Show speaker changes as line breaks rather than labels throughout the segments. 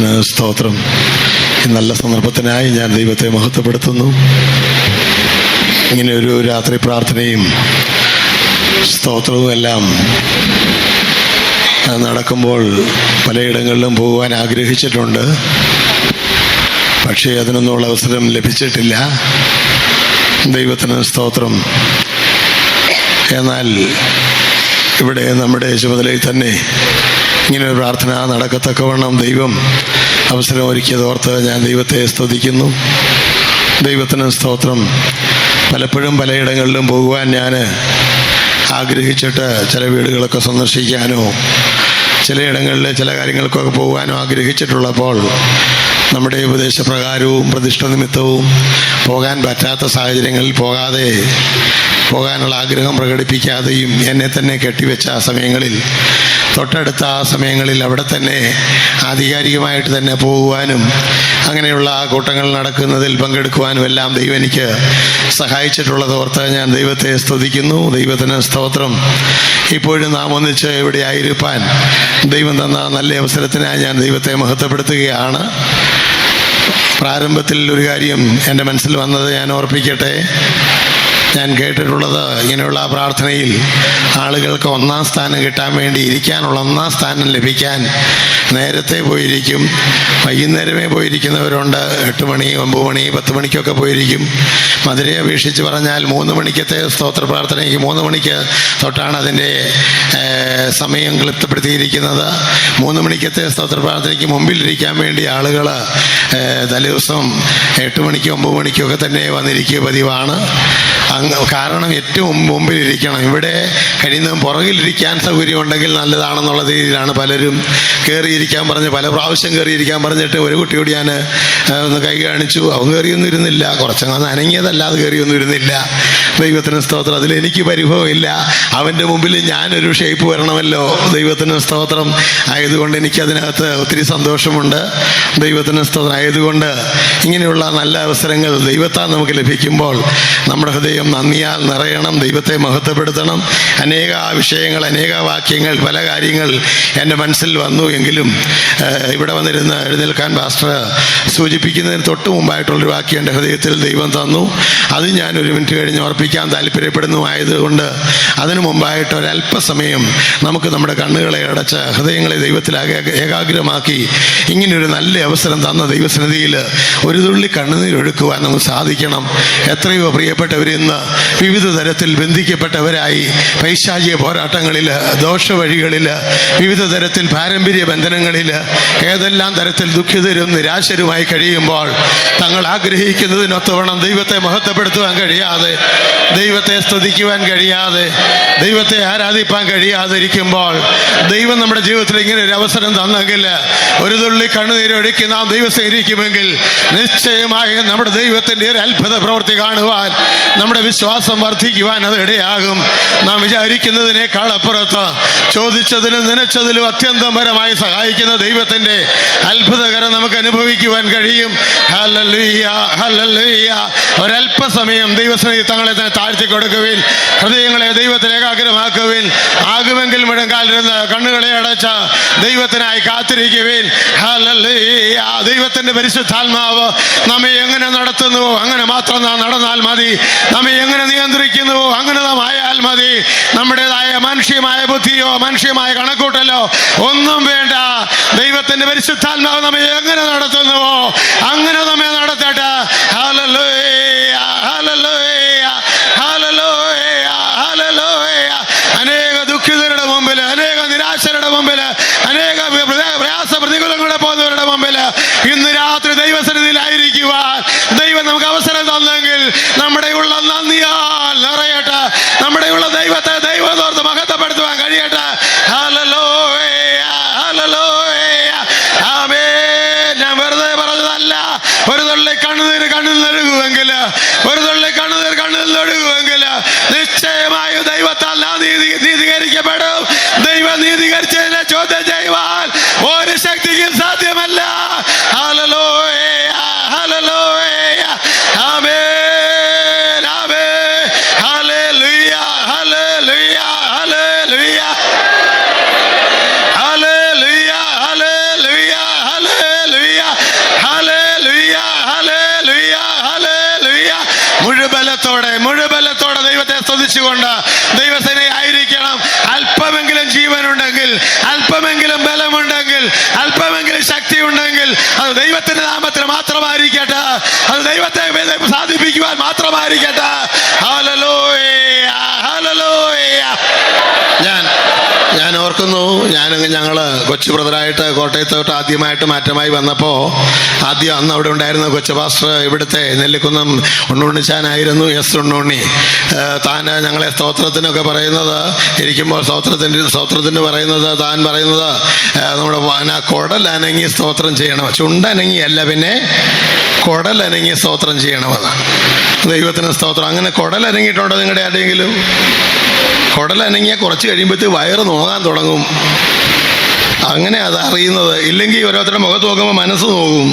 ദൈവത്തിന് സ്തോത്രം. ഈ നല്ല സന്ദർഭത്തിനായി ഞാൻ ദൈവത്തെ മഹത്വപ്പെടുത്തുന്നു. ഇങ്ങനെ ഒരു രാത്രി പ്രാർത്ഥനയും സ്തോത്രവും എല്ലാം നടക്കുമ്പോൾ പലയിടങ്ങളിലും പോകുവാൻ ആഗ്രഹിച്ചിട്ടുണ്ട്. പക്ഷേ അതിനൊന്നുള്ള അവസരം ലഭിച്ചിട്ടില്ല. ദൈവത്തിന് സ്തോത്രം. എന്നാൽ ഇവിടെ നമ്മുടെ ചുമതലയിൽ തന്നെ ഇങ്ങനെ ഒരു പ്രാർത്ഥന നടക്കത്തക്കവണ്ണം ദൈവം അവസരം ഒരുക്കിയതോർത്ത് ഞാൻ ദൈവത്തെ സ്തുതിക്കുന്നു. ദൈവത്തിന് സ്തോത്രം. പലപ്പോഴും പലയിടങ്ങളിലും പോകുവാൻ ഞാൻ ആഗ്രഹിച്ചിട്ട് ചില വീടുകളൊക്കെ സന്ദർശിക്കാനോ ചിലയിടങ്ങളിൽ ചില കാര്യങ്ങൾക്കൊക്കെ പോകുവാനോ ആഗ്രഹിച്ചിട്ടുള്ളപ്പോൾ നമ്മുടെ ഉപദേശപ്രകാരവും പ്രതിഷ്ഠ നിമിത്തവും പോകാൻ പറ്റാത്ത സാഹചര്യങ്ങളിൽ പോകാനുള്ള ആഗ്രഹം പ്രകടിപ്പിക്കാതെയും എന്നെ തന്നെ കെട്ടിവെച്ച ആ സമയങ്ങളിൽ, തൊട്ടടുത്ത ആ സമയങ്ങളിൽ അവിടെ തന്നെ ആധികാരികമായിട്ട് തന്നെ പോകുവാനും അങ്ങനെയുള്ള ആ കൂട്ടങ്ങൾ നടക്കുന്നതിൽ പങ്കെടുക്കുവാനും എല്ലാം ദൈവം എനിക്ക് സഹായിച്ചിട്ടുള്ളത് ഓർത്ത് ഞാൻ ദൈവത്തെ സ്തുതിക്കുന്നു. ദൈവത്തിന് സ്തോത്രം. ഇപ്പോഴും നാം ഒന്നിച്ച് ഇവിടെ ആയിരിക്കാൻ ദൈവം തന്ന നല്ല അവസരത്തിനായി ഞാൻ ദൈവത്തെ മഹത്വപ്പെടുത്തുകയാണ്. പ്രാരംഭത്തിൽ ഒരു കാര്യം എൻ്റെ മനസ്സിൽ വന്നത് ഞാൻ ഓർപ്പിക്കട്ടെ. ഞാൻ കേട്ടിട്ടുള്ളത് ഇങ്ങനെയുള്ള പ്രാർത്ഥനയിൽ ആളുകൾക്ക് ഒന്നാം സ്ഥാനം കിട്ടാൻ വേണ്ടി, ഇരിക്കാനുള്ള ഒന്നാം സ്ഥാനം ലഭിക്കാൻ നേരത്തെ പോയിരിക്കും, വൈകുന്നേരമേ പോയിരിക്കുന്നവരുണ്ട്. 8 മണി 9 മണി 10 മണിക്കൊക്കെ പോയിരിക്കും. മധുരയെ അപേക്ഷിച്ച് പറഞ്ഞാൽ 3 മണിക്കത്തെ സ്തോത്ര പ്രാർത്ഥനയ്ക്ക് 3 മണിക്ക് തൊട്ടാണ് അതിൻ്റെ സമയം ക്ലിപ്തപ്പെടുത്തിയിരിക്കുന്നത്. 3 മണിക്കത്തെ സ്തോത്ര പ്രാർത്ഥനയ്ക്ക് മുമ്പിലിരിക്കാൻ വേണ്ടി ആളുകൾ തലേദിവസം 8 മണിക്കും 9 മണിക്കൊക്കെ തന്നെ വന്നിരിക്കുക പതിവാണ്. കാരണം ഏറ്റവും മുമ്പിലിരിക്കണം. ഇവിടെ കഴിയുന്നതും പുറകിലിരിക്കാൻ സൗകര്യമുണ്ടെങ്കിൽ നല്ലതാണെന്നുള്ള രീതിയിലാണ് പലരും കയറിയിരിക്കാൻ പറഞ്ഞ്, പല പ്രാവശ്യം കയറിയിരിക്കാൻ പറഞ്ഞിട്ട് ഒരു കുട്ടിയോട് ഞാൻ ഒന്ന് കൈ കാണിച്ചു. അവൻ കയറിയൊന്നും ഇരുന്നില്ല. കുറച്ചങ്ങ് അനങ്ങിയതല്ലാതെ കയറിയൊന്നും ഇരുന്നില്ല. ദൈവത്തിന് സ്തോത്രം. അതിലെനിക്ക് പരിഭവമില്ല. അവൻ്റെ മുമ്പിൽ ഞാനൊരു ഷേപ്പ് വരണമല്ലോ. ദൈവത്തിന് സ്തോത്രം. ആയതുകൊണ്ട് എനിക്കതിനകത്ത് ഒത്തിരി സന്തോഷമുണ്ട്. ദൈവത്തിന് സ്തോത്രം. ആയതുകൊണ്ട് ഇങ്ങനെയുള്ള നല്ല അവസരങ്ങൾ ദൈവത്താൽ നമുക്ക് ലഭിക്കുമ്പോൾ നമ്മുടെ ഹൃദയം നന്ദിയാൽ നിറയണം. ദൈവത്തെ മഹത്വപ്പെടുത്തണം. അനേക വിഷയങ്ങൾ, അനേക വാക്യങ്ങൾ, പല കാര്യങ്ങൾ എൻ്റെ മനസ്സിൽ വന്നു എങ്കിലും ഇവിടെ വന്നിരുന്ന് എഴുന്നേൽക്കാൻ പാസ്റ്റർ സൂചിപ്പിക്കുന്നതിന് തൊട്ട് മുമ്പായിട്ടുള്ളൊരു വാക്യം എൻ്റെ ഹൃദയത്തിൽ ദൈവം തന്നു. അത് ഞാൻ 1 മിനിറ്റ് കഴിഞ്ഞ് ഓർപ്പിക്കാൻ താല്പര്യപ്പെടുന്നു. ആയതുകൊണ്ട് അതിനു മുമ്പായിട്ട് ഒരല്പസമയം നമുക്ക് നമ്മുടെ കണ്ണുകളെ അടച്ച് ഹൃദയങ്ങളെ ദൈവത്തിലാകെ ഏകാഗ്രമാക്കി ഇങ്ങനെയൊരു നല്ല അവസരം തന്ന ദൈവസന്നിധിയിൽ ഒരു തുള്ളി കണ്ണുനീരൊഴുക്കുവാൻ നമുക്ക് സാധിക്കണം. എത്രയോ പ്രിയപ്പെട്ടവരിന്ന് വിവിധ തരത്തിൽ ബന്ധിക്കപ്പെട്ടവരായി പൈശാചിക പോരാട്ടങ്ങളിൽ, ദോഷവഴികളിൽ, വിവിധ തരത്തിൽ പാരമ്പര്യ ബന്ധനങ്ങളിൽ, ഏതെല്ലാം തരത്തിൽ ദുഃഖിതരും നിരാശരുമായി കഴിയുമ്പോൾ തങ്ങൾ ആഗ്രഹിക്കുന്നതിനൊത്തവണ്ണം ദൈവത്തെ മഹത്വപ്പെടുത്തുവാൻ കഴിയാതെ, ദൈവത്തെ സ്തുതിക്കുവാൻ കഴിയാതെ, ദൈവത്തെ ആരാധിപ്പാൻ കഴിയാതിരിക്കുമ്പോൾ ദൈവം നമ്മുടെ ജീവിതത്തിൽ ഇങ്ങനെ ഒരു അവസരം തന്നെങ്കിൽ, ഒരു തുള്ളി കണ്ണുനീരൊഴുക്കി നാം ദൈവത്തെ ഇരിക്കുമെങ്കിൽ നിശ്ചയമായും നമ്മുടെ ദൈവത്തിൻ്റെ ഒരു അത്ഭുത പ്രവൃത്തി കാണുവാൻ, നമ്മുടെ വിശ്വാസം വർദ്ധിക്കുവാൻ അത് ഇടയാകും. നാം വിചാരിക്കുന്നതിനേക്കാൾ അപ്പുറത്ത് ചോദിച്ചതിലും നനച്ചതിലും അത്യന്തപരമായി സഹായിക്കുന്ന ദൈവത്തിൻ്റെ അത്ഭുതകരം നമുക്ക് അനുഭവിക്കുവാൻ കഴിയും. Hallelujah, hallelujah. ഒരല്പസമയം ദൈവസന്നിധി തങ്ങളെ തന്നെ താഴ്ത്തി കൊടുക്കുവിൻ. ഹൃദയങ്ങളെ ദൈവത്തിൽ ഏകാഗ്രമാക്കുവിൻ. ആകുമെങ്കിൽ മുഴങ്കാലിരുന്ന് കണ്ണുകളെ അടച്ച ദൈവത്തിനായി കാത്തിരിക്കുവിൻ. ഹല്ലേലൂയ. ദൈവത്തിൻ്റെ പരിശുദ്ധാത്മാവ് നമ്മെ എങ്ങനെ നടത്തുന്നുവോ അങ്ങനെ മാത്രം നാം നടന്നാൽ മതി. നമ്മെ എങ്ങനെ നിയന്ത്രിക്കുന്നുവോ അങ്ങനെ നാം ആയാൽ മതി. നമ്മുടേതായ മനുഷ്യമായ ബുദ്ധിയോ മനുഷ്യമായ കണക്കൂട്ടലോ ഒന്നും വേണ്ട. ദൈവത്തിന്റെ പരിശുദ്ധാത്മാവ് നമ്മെ എങ്ങനെ നടത്തുന്നുവോ അങ്ങനെ നമ്മെ നടത്തട്ടെ. Hallelujah, hallelujah, hallelujah, hallelujah. അനേക ദുഃഖിതരുടെ മുമ്പിൽ, അനേക നിരാശരുടെ മുമ്പിൽ, അനേക പ്രയാസ പ്രതികൂലങ്ങളുടെ പോകുന്നവരുടെ മുമ്പിൽ ഇന്ന് രാത്രി ദൈവസന്നിധിയിലായിരിക്കുവാൻ ദൈവം നമുക്ക് അവസരം തന്നെങ്കിൽ നമ്മുടെ ഉള്ള നന്ദിയാൽ നിറയട്ടെ. നമ്മുടെ ഉള്ള ദൈവത്തെ ദൈവത്തോർത്ത് മഹത്വപ്പെടുത്തുവാൻ കഴിയട്ടെ. ഹല്ലേലൂയ, ഹല്ലേലൂയ. ആമേൻ. ഞാൻ വെറുതെ പറഞ്ഞതല്ല. ഒരു തുള്ളി കണ്ണിൽ നൊഴുകുമെങ്കിൽ, ഒരു തുള്ളി കണ്ണിൽ നൊഴുകുമെങ്കിൽ നിശ്ചയമായും ദൈവത്താൽ നീതീകരിക്കപ്പെടും. ദൈവം നീതീകരിച്ചതിനെ ചോദ്യം ചെയ്യുവാൻ ഒരു ശക്തിക്കും സാധ്യമല്ല. ഹല്ലേലൂയ, ഹല്ലേലൂയ. ആമേൻ, ആമേൻ. ഹല്ലേലൂയ, ഹല്ലേലൂയ, ഹല്ലേലൂയ, ഹല്ലേലൂയ, ഹല്ലേലൂയ, ഹല്ലേലൂയ. സ്തുതിച്ചുകൊണ്ട് ദൈവസേനയായിരിക്കണം. അല്പമെങ്കിലും ജീവനുണ്ടെങ്കിൽ, അല്പമെങ്കിലും ബലമുണ്ടെങ്കിൽ, അല്പമെങ്കിലും ശക്തി ഉണ്ടെങ്കിൽ അത് ദൈവത്തിന്റെ നാമത്തിന് മാത്രമായിരിക്കട്ടെ, അത് ദൈവത്തെ സാധിപ്പിക്കുവാൻ മാത്രമായിരിക്കട്ടെ. Hallelujah, hallelujah. ഞാൻ ഓർക്കുന്നു, ഞങ്ങൾ കൊച്ചു ബ്രദറായിട്ട് കോട്ടയത്തോട്ട് ആദ്യമായിട്ട് മാറ്റമായി വന്നപ്പോൾ അന്ന് അവിടെ ഉണ്ടായിരുന്ന കൊച്ചു പാസ്റ്റർ ഇവിടുത്തെ നെല്ലിക്കുന്നം ഉണ്ണുണ്ണിച്ചാനായിരുന്നു. എസ് ഉണ്ണുണ്ണി. താൻ ഞങ്ങളെ സ്തോത്രത്തിനൊക്കെ പറയുന്നത്, ഇരിക്കുമ്പോൾ സ്തോത്രത്തിന് പറയുന്നത്, താൻ പറയുന്നത് നമ്മുടെ കുടലനങ്ങി സ്തോത്രം ചെയ്യണം, ചുണ്ടനങ്ങിയല്ല, പിന്നെ കുടലനങ്ങി സ്തോത്രം ചെയ്യണമെന്നാണ്. ദൈവത്തിന് സ്തോത്രം. അങ്ങനെ കുടലനങ്ങിയിട്ടുണ്ടോ നിങ്ങളുടെ ആരുടെയെങ്കിലും? കുടലനങ്ങിയാൽ കുറച്ച് കഴിയുമ്പോഴത്തേക്ക് വയറ് നോകാൻ തുടങ്ങും. അങ്ങനെ അത് അറിയുന്നത്. ഇല്ലെങ്കിൽ ഓരോരുത്തരുടെ മുഖത്ത് നോക്കുമ്പോൾ മനസ്സ് നോക്കും.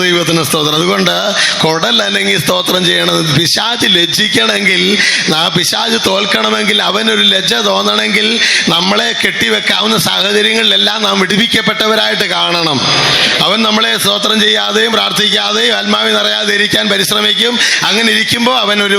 ദൈവത്തിന് സ്തോത്രം. അതുകൊണ്ട് കുടലനങ്ങി സ്തോത്രം ചെയ്യണം. പിശാച് ലജ്ജിക്കണമെങ്കിൽ, പിശാച് തോൽക്കണമെങ്കിൽ, അവനൊരു ലജ്ജ തോന്നണമെങ്കിൽ നമ്മളെ കെട്ടിവെക്കാവുന്ന സാഹചര്യങ്ങളിലെല്ലാം നാം വിടിവിക്കപ്പെട്ടവരായിട്ട് കാണണം. അവൻ നമ്മളെ സ്തോത്രം ചെയ്യാതെയും പ്രാർത്ഥിക്കാതെയും ആത്മാവിൽ നിറയാതെ ഇരിക്കാൻ പരിശ്രമിക്കും. അങ്ങനെ ഇരിക്കുമ്പോൾ അവൻ ഒരു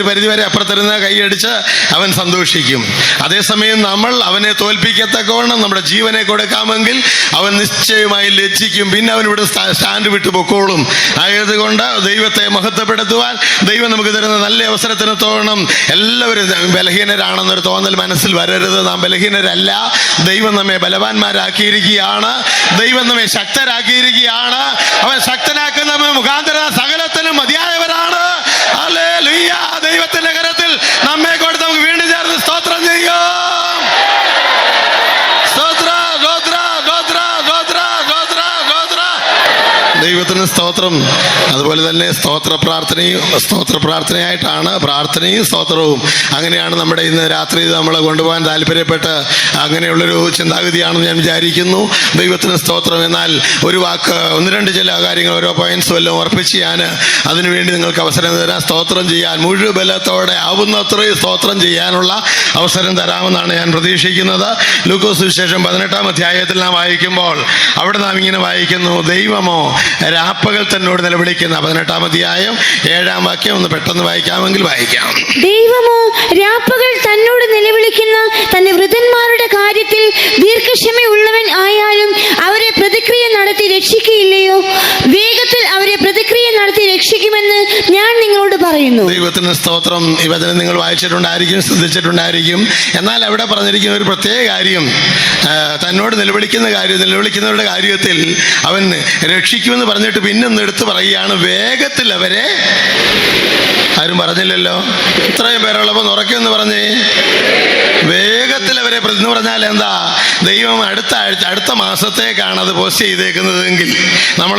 പരിധിവരെ അപ്പുറത്തിരുന്ന് കൈയടിച്ച് അവൻ സന്തോഷിക്കും. അതേസമയം നമ്മൾ അവനെ തോൽപ്പിക്കത്തക്കവണ്ണം നമ്മുടെ ജീവനെ കൊടുക്കാമെങ്കിൽ അവൻ നിശ്ചയമായി ലജ്ജിക്കും. പിന്നെ അവൻ ഇവിടെ സ്റ്റാൻഡ് വിട്ടു പൊക്കോളും. ആയതുകൊണ്ട് ദൈവത്തെ മഹത്വപ്പെടുത്തുവാൻ ദൈവം നമുക്ക് തരുന്ന നല്ല അവസരത്തിന് തോന്നണം. എല്ലാവരും ബലഹീനരാണെന്നൊരു തോന്നൽ മനസ്സിൽ വരരുത്. നാം ബലഹീനരല്ല. ദൈവം നമ്മെ ബലവാന്മാരാക്കിയിരിക്കുകയാണ്. ദൈവം നമ്മെ ശക്തരാക്കിയിരിക്കുകയാണ്. അവൻ ശക്തനാക്കുന്ന മുഖാന്തര സകലത്തിനും മതിയായവരാണ്. ഹല്ലേലൂയ. ദൈവത്തിന്റെ കരത്തിൽ നമ്മെ കൊടുത്ത് നമുക്ക് വീണ്ടും ചേർന്ന് സ്തോത്രം ചെയ്യാം. ദൈവത്തിന് സ്തോത്രം. അതുപോലെ തന്നെ സ്തോത്ര പ്രാർത്ഥനയായിട്ടാണ് പ്രാർത്ഥനയും സ്തോത്രവും. അങ്ങനെയാണ് നമ്മുടെ ഇന്ന് രാത്രി നമ്മൾ കൊണ്ടുപോകാൻ താല്പര്യപ്പെട്ട് അങ്ങനെയുള്ളൊരു ചിന്താഗതിയാണെന്ന് ഞാൻ വിചാരിക്കുന്നു. ദൈവത്തിന് സ്തോത്രം. എന്നാൽ ഒരു വാക്ക്, ചില കാര്യങ്ങൾ, ഓരോ പോയിന്റ്സ് വല്ലതും ഉറപ്പിച്ച് ഞാൻ അതിനുവേണ്ടി നിങ്ങൾക്ക് അവസരം തരാം. സ്തോത്രം ചെയ്യാൻ മുഴുബലത്തോടെ ആവുന്നത്രയും സ്തോത്രം ചെയ്യാനുള്ള അവസരം തരാമെന്നാണ് ഞാൻ പ്രതീക്ഷിക്കുന്നത്. ലൂക്കോസ് സുവിശേഷം 18-ാം അധ്യായത്തിൽ നാം വായിക്കുമ്പോൾ അവിടെ നാം ഇങ്ങനെ വായിക്കുന്നു: ദൈവമോ രാപ്പകൽ തന്നോട് നിലവിളിക്കുന്ന 18-ാം അധ്യായം 7-ാം വാക്യം ഒന്ന് പെട്ടെന്ന് വായിക്കാമെങ്കിൽ വായിക്കാം.
ദൈവമോ രാപ്പകൽ തന്നോട് നിലവിളിക്കുന്ന തന്റെ വൃതന്മാരുടെ കാര്യത്തിൽ ദീർഘക്ഷമയുള്ളവൻ ആയാലും അവരെ പ്രതിക്രിയ നടത്തി രക്ഷിക്കുകയില്ലയോ? വേഗത്തിൽ അവരെ പ്രതിക്രിയ നടത്തി രക്ഷിക്കുമെന്ന് ഞാൻ നിങ്ങളോട് പറയുന്നു.
ദൈവത്തിന് സ്തോത്രം. ഈ വചനം നിങ്ങൾ വായിച്ചിട്ടുണ്ടായിരിക്കും, ശ്രദ്ധിച്ചിട്ടുണ്ടായിരിക്കും. എന്നാൽ അവിടെ പറഞ്ഞിരിക്കുന്ന ഒരു പ്രത്യേക കാര്യം, തന്നോട് നിലവിളിക്കുന്നവരുടെ കാര്യത്തിൽ അവൻ രക്ഷിക്കുമെന്ന് പറഞ്ഞിട്ട് പിന്നൊന്ന് എടുത്ത് പറയുകയാണ്, വേഗത്തിൽ അവരെ. ആരും പറഞ്ഞില്ലല്ലോ. ഇത്രയും പേരുള്ളപ്പോൾ ഉറക്കെന്ന് പറഞ്ഞേ. വേഗത്തിൽ അവരെ എന്ന് പറഞ്ഞാൽ എന്താ? ദൈവം അടുത്ത മാസത്തേക്കാണ് അത് പോസ്റ്റ് ചെയ്തേക്കുന്നതെങ്കിൽ, നമ്മൾ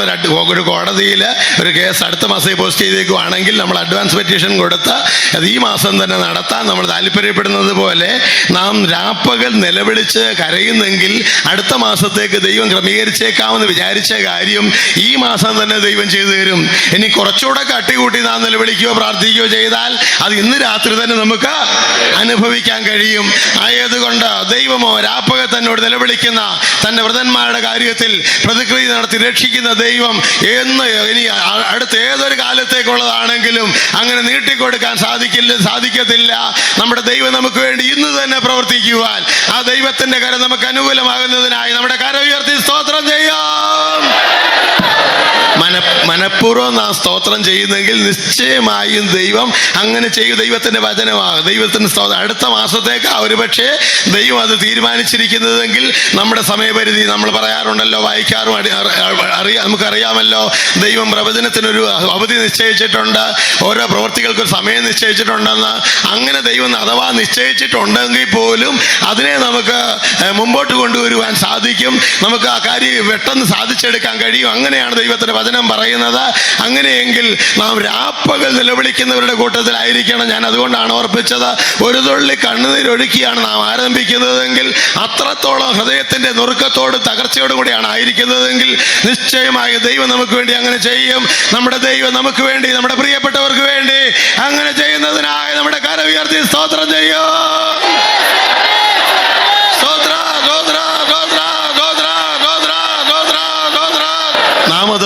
ഒരു കോടതിയിൽ ഒരു കേസ് അടുത്ത മാസത്തേക്ക് പോസ്റ്റ് ചെയ്തേക്കുവാണെങ്കിൽ നമ്മൾ അഡ്വാൻസ് പെറ്റീഷൻ കൊടുത്ത് അത് ഈ മാസം തന്നെ നടത്താൻ നമ്മൾ താല്പര്യപ്പെടുന്നത് പോലെ നാം രാപ്പകൽ നിലവിളിച്ച് കരയുന്നെങ്കിൽ അടുത്ത മാസത്തേക്ക് ദൈവം ക്രമീകരിച്ചേക്കാമെന്ന് വിചാരിച്ച കാര്യം ഈ മാസം തന്നെ ദൈവം ചെയ്തു തരും. ഇനി കുറച്ചുകൂടെ കട്ടികൂട്ടി നാം നിലവിളിക്കുകയോ പ്രാർത്ഥിക്കുകയോ ചെയ്താൽ അത് ഇന്ന് രാത്രി തന്നെ നമുക്ക് അനുഭവിക്കാൻ കഴിയും. ആയതുകൊണ്ട് ദൈവമോ രാപ്പകൽ തന്നോട് നിലവിളിക്കുന്ന തന്റെ വൃതന്മാരുടെ കാര്യത്തിൽ പ്രതിക്രിയ നടത്തി രക്ഷിക്കുന്ന ദൈവം ഇനി അടുത്ത ഏതൊരു കാലത്തേക്കുള്ളതാണെങ്കിലും അങ്ങനെ നീട്ടിക്കൊടുക്കാൻ സാധിക്കത്തില്ല. നമ്മുടെ ദൈവം നമുക്ക് വേണ്ടി ഇന്ന് തന്നെ പ്രവർത്തിക്കുവാൻ, ആ ദൈവത്തിന്റെ കരം നമുക്ക് അനുകൂലമാകുന്നതിനായി നമ്മുടെ കരം ഉയർത്തി സ്തോത്രം ചെയ്യാം. മനഃപൂർവ്വം നാം സ്തോത്രം ചെയ്യുന്നെങ്കിൽ നിശ്ചയമായും ദൈവം അങ്ങനെ ചെയ്യും. ദൈവത്തിന്റെ വചനമാണ്. ദൈവത്തിന് സ്തോത്രം. അടുത്ത മാസത്തേക്ക് ഒരുപക്ഷെ ദൈവം അത് തീരുമാനിച്ചിരിക്കുന്നതെങ്കിൽ നമ്മുടെ സമയപരിധി നമ്മൾ പറയാറുണ്ടല്ലോ, വായിക്കാറും നമുക്കറിയാമല്ലോ. ദൈവം പ്രവചനത്തിനൊരു അവധി നിശ്ചയിച്ചിട്ടുണ്ട്, ഓരോ പ്രവൃത്തികൾക്കൊരു സമയം നിശ്ചയിച്ചിട്ടുണ്ടെന്ന്. അങ്ങനെ ദൈവം അഥവാ നിശ്ചയിച്ചിട്ടുണ്ടെങ്കിൽ പോലും അതിനെ നമുക്ക് മുമ്പോട്ട് കൊണ്ടുവരുവാൻ സാധിക്കും. നമുക്ക് ആ കാര്യം പെട്ടെന്ന് സാധിച്ചെടുക്കാൻ കഴിയും. അങ്ങനെയാണ് ദൈവത്തിന്റെ വചനം പറയുന്നത്. അങ്ങനെയെങ്കിൽ നാം രാപ്പകൽ നിലവിളിക്കുന്നവരുടെ കൂട്ടത്തിലായിരിക്കണം. ഞാൻ അതുകൊണ്ടാണ് ഓർപ്പിച്ചത്, ഒരു തുള്ളി കണ്ണുനീരൊഴുക്കിയാണ് നാം ആരംഭിക്കുന്നതെങ്കിൽ, അത്രത്തോളം ഹൃദയത്തിന്റെ നുറുക്കത്തോടും തകർച്ചയോടും കൂടിയാണ് ആയിരിക്കുന്നതെങ്കിൽ നിശ്ചയമായി ദൈവം നമുക്ക് വേണ്ടി അങ്ങനെ ചെയ്യും. നമ്മുടെ ദൈവം നമുക്ക് വേണ്ടി, നമ്മുടെ പ്രിയപ്പെട്ടവർക്ക് വേണ്ടി അങ്ങനെ ചെയ്യുന്നതിനായി നമ്മുടെ കരം ഉയർത്തി സ്തോത്രം ചെയ്യും. നാം അത്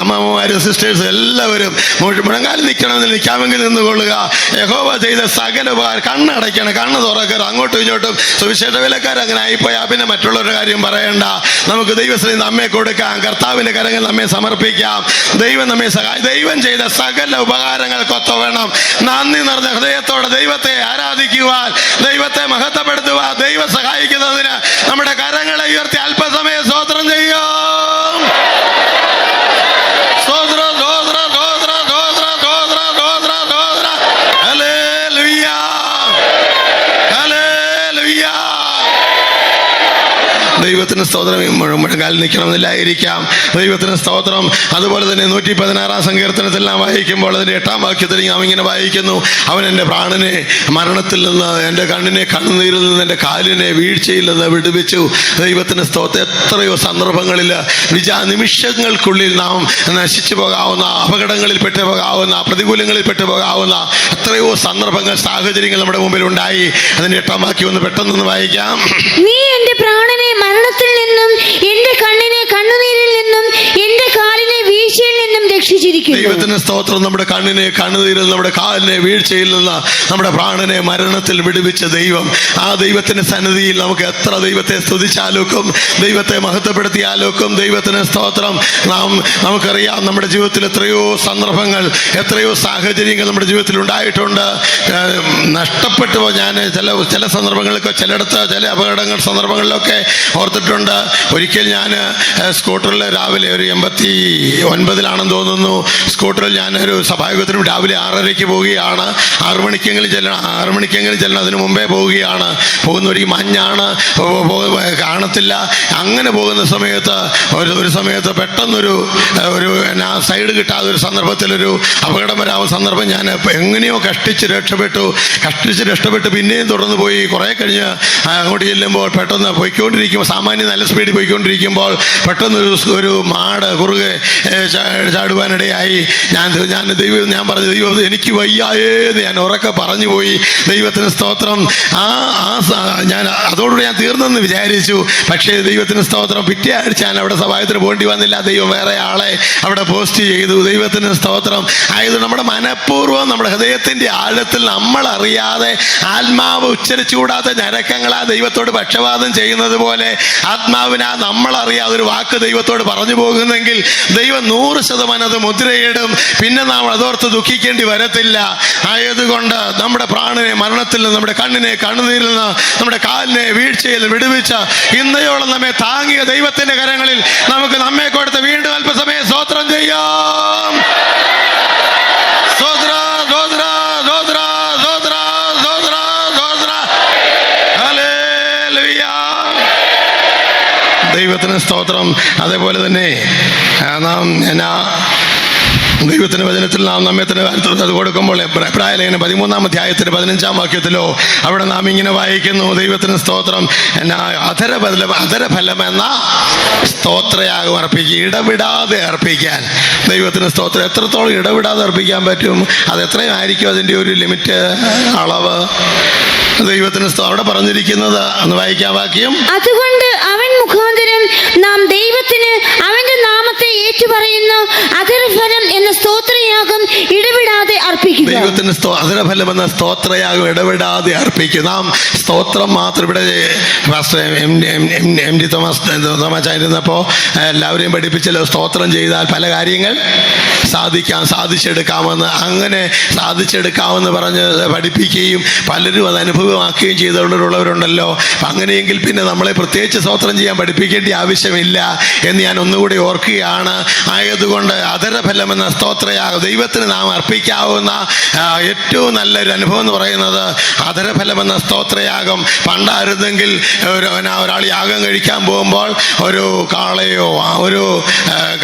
അമ്മമാരും സിസ്റ്റേഴ്സും എല്ലാവരും മുഴങ്കാലിൽ നിൽക്കണമെന്ന് നിൽക്കാമെങ്കിൽ നിന്നുകൊള്ളുക. യഹോവ ചെയ്ത സകല ഉപകാരം. കണ്ണടയ്ക്കണം, കണ്ണ് തുറക്കരുത്. അങ്ങോട്ടും ഇങ്ങോട്ടും സുവിശേഷ വിലക്കാർ അങ്ങനെ ആയിപ്പോയാൽ പിന്നെ മറ്റുള്ളവരുടെ കാര്യം പറയണ്ട. നമുക്ക് ദൈവത്തിന് നമ്മെ കൊടുക്കാം, കർത്താവിൻ്റെ കരങ്ങൾ നമ്മെ സമർപ്പിക്കാം. ദൈവം നമ്മെ ദൈവം ചെയ്ത സകല ഉപകാരങ്ങൾക്കൊത്തവണ്ണം നന്ദി നിറഞ്ഞ ഹൃദയത്തോടെ ദൈവത്തെ ആരാധിക്കുവാൻ, ദൈവത്തെ മഹത്വപ്പെടുത്തുവാൻ, ദൈവം സഹായിക്കുന്നതിന് നമ്മുടെ കരങ്ങളെ ഉയർത്തി അല്പസമയം സ്തോത്രം ചെയ്യും. ദൈവത്തിന് സ്തോത്രം. മുഴങ്കാലിൽ നിൽക്കണമെന്നില്ലായിരിക്കാം. ദൈവത്തിന് സ്തോത്രം. അതുപോലെ തന്നെ 116 സങ്കീർത്തനത്തിൽ നാം വായിക്കുമ്പോൾ അതിൻ്റെ 8-ാം വാക്യത്തിൽ നാം ഇങ്ങനെ വായിക്കുന്നു: അവൻ എൻ്റെ പ്രാണനെ മരണത്തിൽ നിന്ന്, എൻ്റെ കണ്ണിനെ കണ്ണുനീരിൽ നിന്ന്, എൻ്റെ കാലിനെ വീഴ്ചയിൽ നിന്ന് വിടുവിച്ചു. ദൈവത്തിന് സ്തോത്രം. എത്രയോ സന്ദർഭങ്ങളിൽ നിമിഷങ്ങൾക്കുള്ളിൽ നാം നശിച്ചു പോകാവുന്ന, അപകടങ്ങളിൽ പെട്ടു പോകാവുന്ന, പ്രതികൂലങ്ങളിൽ പെട്ടു പോകാവുന്ന എത്രയോ സന്ദർഭങ്ങൾ, സാഹചര്യങ്ങൾ നമ്മുടെ മുമ്പിൽ ഉണ്ടായി. അതിൻ്റെ 8-ാം വാക്യം ഒന്ന് പെട്ടെന്നൊന്ന് വായിക്കാം.
നീ എൻ്റെ പ്രാണനെ മരണത്തിൽ നിന്നും, എൻ്റെ കണ്ണിനെ കണ്ണുനീരിൽ നിന്നും, എൻ്റെ കാലിനെ വീഴ്ചയിൽ നിന്നും രക്ഷിച്ചിരിക്കുന്നു.
ദൈവത്തിന് സ്തോത്രം. നമ്മുടെ കണ്ണിനെ കണ്ണുനീരിൽ, നമ്മുടെ കാലിനെ വീഴ്ചയിൽ നിന്ന്, നമ്മുടെ പ്രാണനെ മരണത്തിൽ വിടുവിച്ച ദൈവം. ആ ദൈവത്തിന്റെ സന്നിധിയിൽ നമുക്ക് എത്ര ദൈവത്തെ സ്തുതിച്ചാലോക്കും, ദൈവത്തെ മഹത്വപ്പെടുത്തിയാലോക്കും. ദൈവത്തിന് സ്തോത്രം. നമുക്കറിയാം, നമ്മുടെ ജീവിതത്തിൽ എത്രയോ സന്ദർഭങ്ങൾ, എത്രയോ സാഹചര്യങ്ങൾ നമ്മുടെ ജീവിതത്തിൽ ഉണ്ടായിട്ടുണ്ട്. നഷ്ടപ്പെട്ടു ഞാൻ ചില സന്ദർഭങ്ങളിലൊക്കെ, ചിലയിടത്ത് ചില അപകടങ്ങൾ സന്ദർഭങ്ങളിലൊക്കെ ഓർത്തിട്ടുണ്ട്. ഒരിക്കൽ ഞാൻ സ്കൂട്ടറിൽ രാവിലെ ഒരു 89-ലാണെന്ന് തോന്നുന്നു, സ്കൂട്ടറിൽ ഞാനൊരു സഭായോഗത്തിനും രാവിലെ 6:30 പോവുകയാണ്. 6 മണിക്കെങ്കിലും ചെല്ലണം. അതിന് മുമ്പേ പോവുകയാണ്. പോകുന്ന ഒരു മഞ്ഞാണ്, കാണത്തില്ല. അങ്ങനെ പോകുന്ന സമയത്ത് ഒരു സമയത്ത് പെട്ടെന്നൊരു സൈഡ് കിട്ടാതെ ഒരു സന്ദർഭത്തിലൊരു അപകടം വരാവുന്ന സന്ദർഭം. ഞാൻ എങ്ങനെയോ കഷ്ടിച്ച് രക്ഷപ്പെട്ടു. പിന്നെയും തുടർന്ന് പോയി. കുറേ കഴിഞ്ഞ് അങ്ങോട്ട് ചെല്ലുമ്പോൾ പെട്ടെന്ന് പോയിക്കൊണ്ടിരിക്കുമ്പോൾ, സാമാന്യം നല്ല സ്പീഡിൽ പോയിക്കൊണ്ടിരിക്കുമ്പോൾ പെട്ടെന്ന് ഒരു മാട് കുറുകെ ചാടുവാനിടയായി. ഞാൻ പറഞ്ഞു, ദൈവം എനിക്ക് വയ്യായേന്ന് ഞാൻ ഉറക്കെ പറഞ്ഞു പോയി. ദൈവത്തിന് സ്തോത്രം. ഞാൻ അതോടുകൂടി ഞാൻ തീർന്നെന്ന് വിചാരിച്ചു. പക്ഷേ ദൈവത്തിന് സ്തോത്രം, പിറ്റേ ആഴ്ച ഞാൻ അവിടെ സഭായത്തിന് പോകേണ്ടി വന്നില്ല. ദൈവം വേറെ ആളെ അവിടെ പോസ്റ്റ് ചെയ്തു. ദൈവത്തിന് സ്തോത്രം. ആയത് നമ്മുടെ മനഃപൂർവ്വം, നമ്മുടെ ഹൃദയത്തിൻ്റെ ആഴത്തിൽ നമ്മളറിയാതെ ആത്മാവ് ഉച്ചരിച്ചുകൂടാത്ത ഞരക്കങ്ങളാ ദൈവത്തോട് പക്ഷപാതം ചെയ്യുന്നത് പോലെ ആത്മാവിനാ നമ്മളറിയാതെ ഒരു വാക്ക് ദൈവത്തോട് പറഞ്ഞു പോകുന്നെങ്കിൽ ദൈവം 100% അത് മുദ്രയിടും. പിന്നെ നാം അതോർത്ത് ദുഃഖിക്കേണ്ടി വരത്തില്ല. ആയതുകൊണ്ട് നമ്മുടെ പ്രാണനെ മരണത്തിൽ നിന്ന്, നമ്മുടെ കണ്ണിനെ കണ്ണുനീരിൽ നിന്ന്, നമ്മുടെ കാലിനെ വീഴ്ചയിൽ വിടുവിച്ച, ഇന്നയോളം നമ്മെ താങ്ങിയ ദൈവത്തിന്റെ കരങ്ങളിൽ നമുക്ക് നമ്മെ കൊടുത്ത് വീണ്ടും അല്പസമയം സ്തോത്രം ചെയ്യാം. ദൈവത്തിന് സ്തോത്രം. അതേപോലെ തന്നെ ദൈവത്തിന്റെ വചനത്തിൽ നാം നമ്മെ തന്നെ അത് കൊടുക്കുമ്പോൾ എബ്രായലേഖനം 13-ാം അധ്യായത്തിന്റെ 15-ാം വാക്യത്തിലോ അവിടെ നാം ഇങ്ങനെ വായിക്കുന്നു: ദൈവത്തിന് സ്തോത്രം. അധരഫലം എന്ന സ്തോത്രയാഗം അർപ്പിക്കുക. ഇടവിടാതെ അർപ്പിക്കാൻ. ദൈവത്തിന് സ്തോത്രം. എത്രത്തോളം ഇടവിടാതെ അർപ്പിക്കാൻ പറ്റും, അത് എത്രയായിരിക്കും അതിൻ്റെ ഒരു ലിമിറ്റ്, അളവ്? ദൈവത്തിന് അവിടെ പറഞ്ഞിരിക്കുന്നത് ഒന്ന് വായിക്കാം വാക്യം.
അതുകൊണ്ട് അവൻ മുഖാന്തരം നാം ദൈവത്തിന് അവന്റെ നാമത്തെ ഏറ്റുപറയുന്ന അധരഫലം എന്ന സ്തോത്രയാഗം ഇടവിടാതെ അർപ്പിക്കുക.
ദൈവത്തിന് അധരഫലം എന്ന സ്തോത്രയാഗം ഇടവിടാതെ അർപ്പിക്കുക. നാം സ്തോത്രം മാത്രം. ഇവിടെ എം ഡി തോമാച്ചായിരുന്നപ്പോൾ എല്ലാവരെയും പഠിപ്പിച്ചല്ലോ, സ്തോത്രം ചെയ്താൽ പല കാര്യങ്ങൾ സാധിച്ചെടുക്കാമെന്ന്. അങ്ങനെ സാധിച്ചെടുക്കാമെന്ന് പറഞ്ഞ് പഠിപ്പിക്കുകയും പലരും അത് അനുഭവമാക്കുകയും ചെയ്തുള്ളവരുണ്ടല്ലോ. അങ്ങനെയെങ്കിൽ പിന്നെ നമ്മളെ പ്രത്യേകിച്ച് സ്തോത്രം ചെയ്യാൻ പഠിപ്പിക്കേണ്ട ആവശ്യമില്ല എന്ന് ഞാൻ ഒന്നുകൂടി ഓർക്കുകയാണ്. ആയതുകൊണ്ട് അധരഫലം എന്ന സ്തോത്രയാഗം ദൈവത്തിന് നാം അർപ്പിക്കാവുന്ന ഏറ്റവും നല്ലൊരു അനുഭവം എന്ന് പറയുന്നത് അധരഫലം എന്ന സ്തോത്രയാഗം. പണ്ടായിരുന്നെങ്കിൽ ഒരാൾ യാഗം കഴിക്കാൻ പോകുമ്പോൾ ഒരു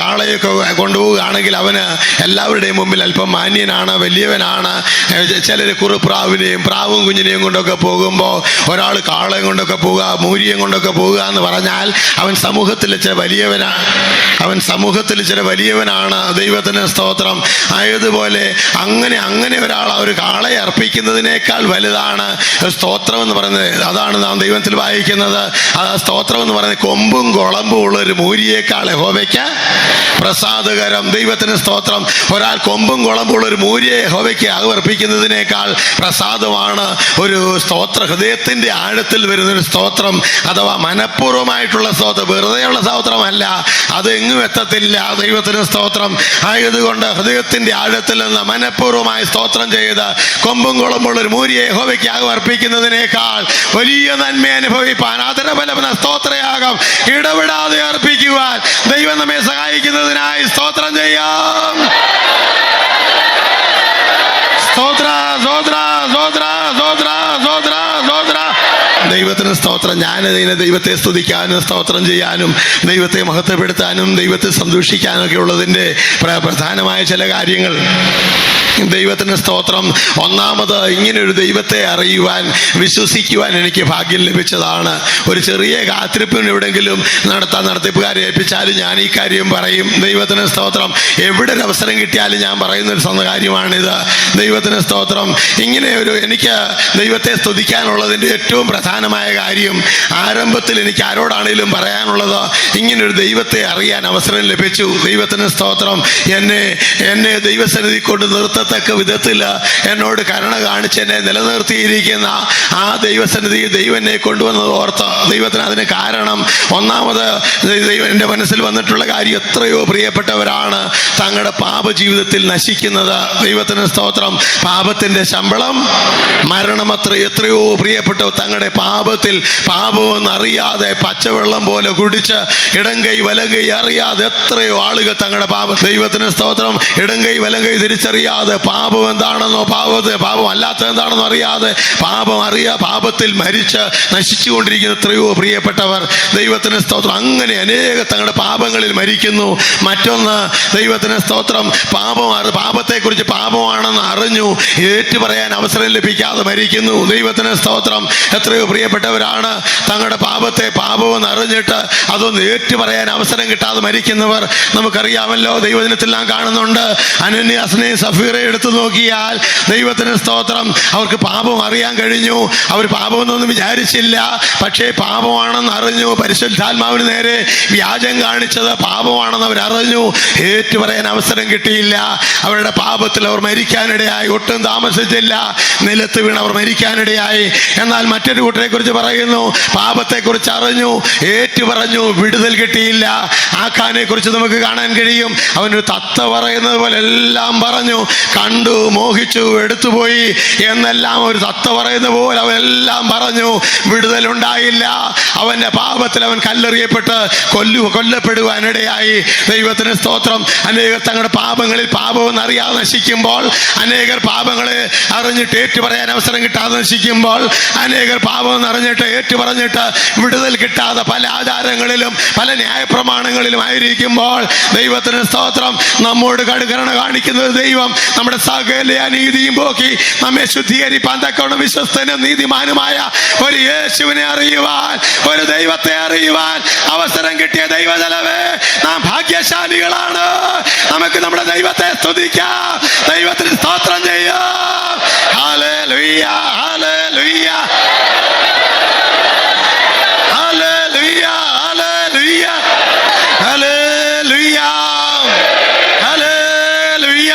കാളയൊക്കെ കൊണ്ടുപോവുകയാണെങ്കിൽ അവന് എല്ലാവരുടെയും മുമ്പിൽ അല്പം മാന്യനാണ്, വലിയവനാണ്. ചിലർ കുറുപ്രാവിനെയും പ്രാവും കുഞ്ഞിനെയും കൊണ്ടൊക്കെ പോകുമ്പോൾ ഒരാൾ കാളയും കൊണ്ടൊക്കെ പോവുക, മൂരിയും കൊണ്ടൊക്കെ പോവുക എന്ന് പറഞ്ഞാൽ അവൻ സമൂഹത്തിൽ ചില വലിയവനാണ്. ദൈവത്തിന് സ്തോത്രം. ആയതുപോലെ അങ്ങനെ അങ്ങനെ ഒരാൾ ഒരു കാളയെ അർപ്പിക്കുന്നതിനേക്കാൾ വലുതാണ് സ്തോത്രം എന്ന് പറയുന്നത്. അതാണ് നാം ദൈവത്തിൽ വായിക്കുന്നത്. ആ സ്തോത്രം എന്ന് പറയുന്നത് കൊമ്പും കുളമ്പും ഉള്ള ഒരു മൂരിയേക്കാൾ യഹോവയ്ക്ക് പ്രസാദകരം. ദൈവത്തിന് സ്തോത്രം. ഒരാൾ കൊമ്പും കുളമ്പും ഉള്ള ഒരു മൂരിയെ യഹോവയ്ക്ക് അർപ്പിക്കുന്നതിനേക്കാൾ പ്രസാദമാണ് ഒരു സ്തോത്ര, ഹൃദയത്തിന്റെ ആഴത്തിൽ വരുന്നൊരു സ്തോത്രം, അഥവാ മനഃപൂർവ്വമായിട്ടുള്ള സ്തോത്രം. വെറുതെയുള്ള സ്തോത്രമല്ല, അത് എങ്ങും എത്തത്തില്ല. ദൈവത്തിന് സ്തോത്രം. ആയതുകൊണ്ട് ഹൃദയത്തിന്റെ ആഴത്തിൽ നിന്ന് മനഃപൂർവ്വമായി സ്തോത്രം ചെയ്ത് കൊമ്പും കുളമ്പുള്ള ഒരു മൂരിയെ യഹോവയ്ക്ക് അർപ്പിക്കുന്നതിനേക്കാൾ വലിയ നന്മ അനുഭവിപ്പാൻ ആദരബലമെന്ന സ്തോത്രയാഗം ഇടപെടാതെ അർപ്പിക്കുവാൻ ദൈവം നമ്മെ സഹായിക്കുന്നതിനായി സ്തോത്രം ചെയ്യാം. സ്തോത്ര സ്തോത്ര സ്തോത്ര സ്തോത്ര സ്തോത്ര സ്തോത്ര. ദൈവത്തിന് സ്തോത്രം. ഞാനതിനെ ദൈവത്തെ സ്തുതിക്കാനും സ്തോത്രം ചെയ്യാനും ദൈവത്തെ മഹത്വപ്പെടുത്താനും ദൈവത്തെ സന്തോഷിക്കാനൊക്കെ ഉള്ളതിൻ്റെ പ്രധാനമായ ചില കാര്യങ്ങൾ. ദൈവത്തിന് സ്തോത്രം. ഒന്നാമത്, ഇങ്ങനൊരു ദൈവത്തെ അറിയുവാൻ, വിശ്വസിക്കുവാൻ എനിക്ക് ഭാഗ്യം ലഭിച്ചതാണ്. ഒരു ചെറിയ കാത്തിരിപ്പിന് എവിടെയെങ്കിലും നടത്തിപ്പുകാരെ ഏൽപ്പിച്ചാലും ഞാൻ ഈ കാര്യം പറയും. ദൈവത്തിന് സ്തോത്രം. എവിടെ ഒരു അവസരം കിട്ടിയാലും ഞാൻ പറയുന്നൊരു കാര്യമാണിത്. ദൈവത്തിന് സ്തോത്രം. ഇങ്ങനെ എനിക്ക് ദൈവത്തെ സ്തുതിക്കാനുള്ളതിൻ്റെ ഏറ്റവും പ്രധാനമായ കാര്യം, ആരംഭത്തിൽ എനിക്ക് ആരോടാണെങ്കിലും പറയാനുള്ളത്, ഇങ്ങനൊരു ദൈവത്തെ അറിയാൻ അവസരം ലഭിച്ചു. ദൈവത്തിന് സ്തോത്രം. എന്നെ ദൈവസന്നിധി കൊണ്ട് നിർത്തത്തക്ക വിധത്തിൽ എന്നോട് കരുണ കാണിച്ച് എന്നെ നിലനിർത്തിയിരിക്കുന്ന ആ ദൈവസന്നിധി ദൈവം എന്നെ കൊണ്ടുവന്നത് ഓർത്ത് ദൈവത്തിന് അതിന് കാരണം, ഒന്നാമത് എൻ്റെ മനസ്സിൽ വന്നിട്ടുള്ള കാര്യം, എത്രയോ പ്രിയപ്പെട്ടവരാണ് തങ്ങളുടെ പാപജീവിതത്തിൽ നശിക്കുന്നത്. ദൈവത്തിന് സ്തോത്രം. പാപത്തിൻ്റെ ശമ്പളം മരണമത്ര. എത്രയോ പ്രിയപ്പെട്ടവർ തങ്ങളുടെ പാപത്തിൽ, പാപമെന്നറിയാതെ പച്ചവെള്ളം പോലെ കുടിച്ച് ഇടങ്കൈ വലങ്കൈ അറിയാതെ എത്രയോ ആളുകൾ തങ്ങളുടെ പാപം, ദൈവത്തിന് സ്തോത്രം, ഇടങ്കൈ വലങ്കൈ തിരിച്ചറിയാതെ പാപം എന്താണെന്നോ പാപം അല്ലാത്ത എന്താണെന്നോ അറിയാതെ പാപത്തിൽ മരിച്ച് നശിച്ചുകൊണ്ടിരിക്കുന്ന എത്രയോ പ്രിയപ്പെട്ടവർ. ദൈവത്തിന് സ്തോത്രം. അങ്ങനെ അനേക തങ്ങളുടെ പാപങ്ങളിൽ മരിക്കുന്നു. മറ്റൊന്ന്, ദൈവത്തിന് സ്തോത്രം, പാപത്തെക്കുറിച്ച് പാപമാണെന്ന് അറിഞ്ഞു ഏറ്റു പറയാൻ അവസരം ലഭിക്കാതെ മരിക്കുന്നു. ദൈവത്തിന് സ്തോത്രം. എത്രയോ പ്രിയപ്പെട്ടവരാണ് തങ്ങളുടെ പാപമെന്ന് അറിഞ്ഞിട്ട് അതൊന്ന് ഏറ്റു പറയാൻ അവസരം കിട്ടാതെ മരിക്കുന്നവർ. നമുക്കറിയാമല്ലോ, ദൈവദിനത്തിൽ നാം കാണുന്നുണ്ട്, അനന്യാസിനെ സഫീറെ എടുത്തു നോക്കിയാൽ ദൈവത്തിന് സ്തോത്രം, അവർക്ക് പാപം അറിയാൻ കഴിഞ്ഞു. അവർ പാപമെന്നൊന്നും വിചാരിച്ചില്ല, പക്ഷേ പാപമാണെന്ന് അറിഞ്ഞു. പരിശുദ്ധാത്മാവിന് നേരെ വ്യാജം കാണിച്ചത് പാപമാണെന്ന് അവരറിഞ്ഞു. ഏറ്റു പറയാൻ അവസരം കിട്ടിയില്ല. അവരുടെ പാപത്തിൽ അവർ മരിക്കാനിടയായി. ഒട്ടും താമസിച്ചില്ല, നിലത്ത് വീണ് അവർ മരിക്കാനിടയായി. എന്നാൽ മറ്റൊരു കൂട്ടരെ കുറിച്ച് പറയുന്നു, പാപത്തെക്കുറിച്ച് അറിഞ്ഞു, ഏറ്റു പറഞ്ഞു, വിടുതൽ കിട്ടിയില്ല. ആഖാനെ കുറിച്ച് നമുക്ക് കാണാൻ കഴിയും. അവനൊരു തത്ത പറയുന്നത് പോലെ എല്ലാം പറഞ്ഞു, കണ്ടു, മോഹിച്ചു, എടുത്തുപോയി എന്നെല്ലാം ഒരു തത്ത പറയുന്ന പോലെ അവനെല്ലാം പറഞ്ഞു. വിടുതലുണ്ടായില്ല. അവൻ്റെ പാപത്തിൽ അവൻ കല്ലെറിയപ്പെട്ട് കൊല്ലപ്പെടുവാനിടയായി. ദൈവത്തിന് സ്തോത്രം. അനേകർ തങ്ങളുടെ പാപങ്ങളിൽ പാപമെന്ന് അറിയാതെ നശിക്കുമ്പോൾ, അനേകർ പാപങ്ങളെ അറിഞ്ഞിട്ട് ഏറ്റു പറയാൻ അവസരം കിട്ടാതെ നശിക്കുമ്പോൾ, അനേകർ പാപമെന്ന് അറിഞ്ഞിട്ട് ഏറ്റു പറഞ്ഞിട്ട് വിടുതൽ കിട്ടാതെ പല ആചാരങ്ങളിലും പല ന്യായപ്രമാണങ്ങളിലും ആയിരിക്കുമ്പോൾ, ദൈവത്തിന് സ്തോത്രം, നമ്മോട് കരുണ കാണിക്കുന്ന ദൈവം നമ്മുടെ സകല അനീതിയും പോക്കി നമ്മെ ശുദ്ധീകരിപ്പാൻ തക്കവണ്ണം വിശ്വസ്തനും നീതിമാനുമായ ഒരു യേശുവിനെ അറിയുവാൻ, ഒരു ദൈവത്തെ അറിയുവാൻ അവസരം കിട്ടിയ ദൈവജനമേ, നാം ഭാഗ്യശാലികളാണ്. നമുക്ക് നമ്മുടെ ദൈവത്തെ സ്തുതിക്കാം, ദൈവത്തിന് സ്തോത്രം ചെയ്യാം. Hallelujah, hallelujah, hallelujah, hallelujah, hallelujah, hallelujah.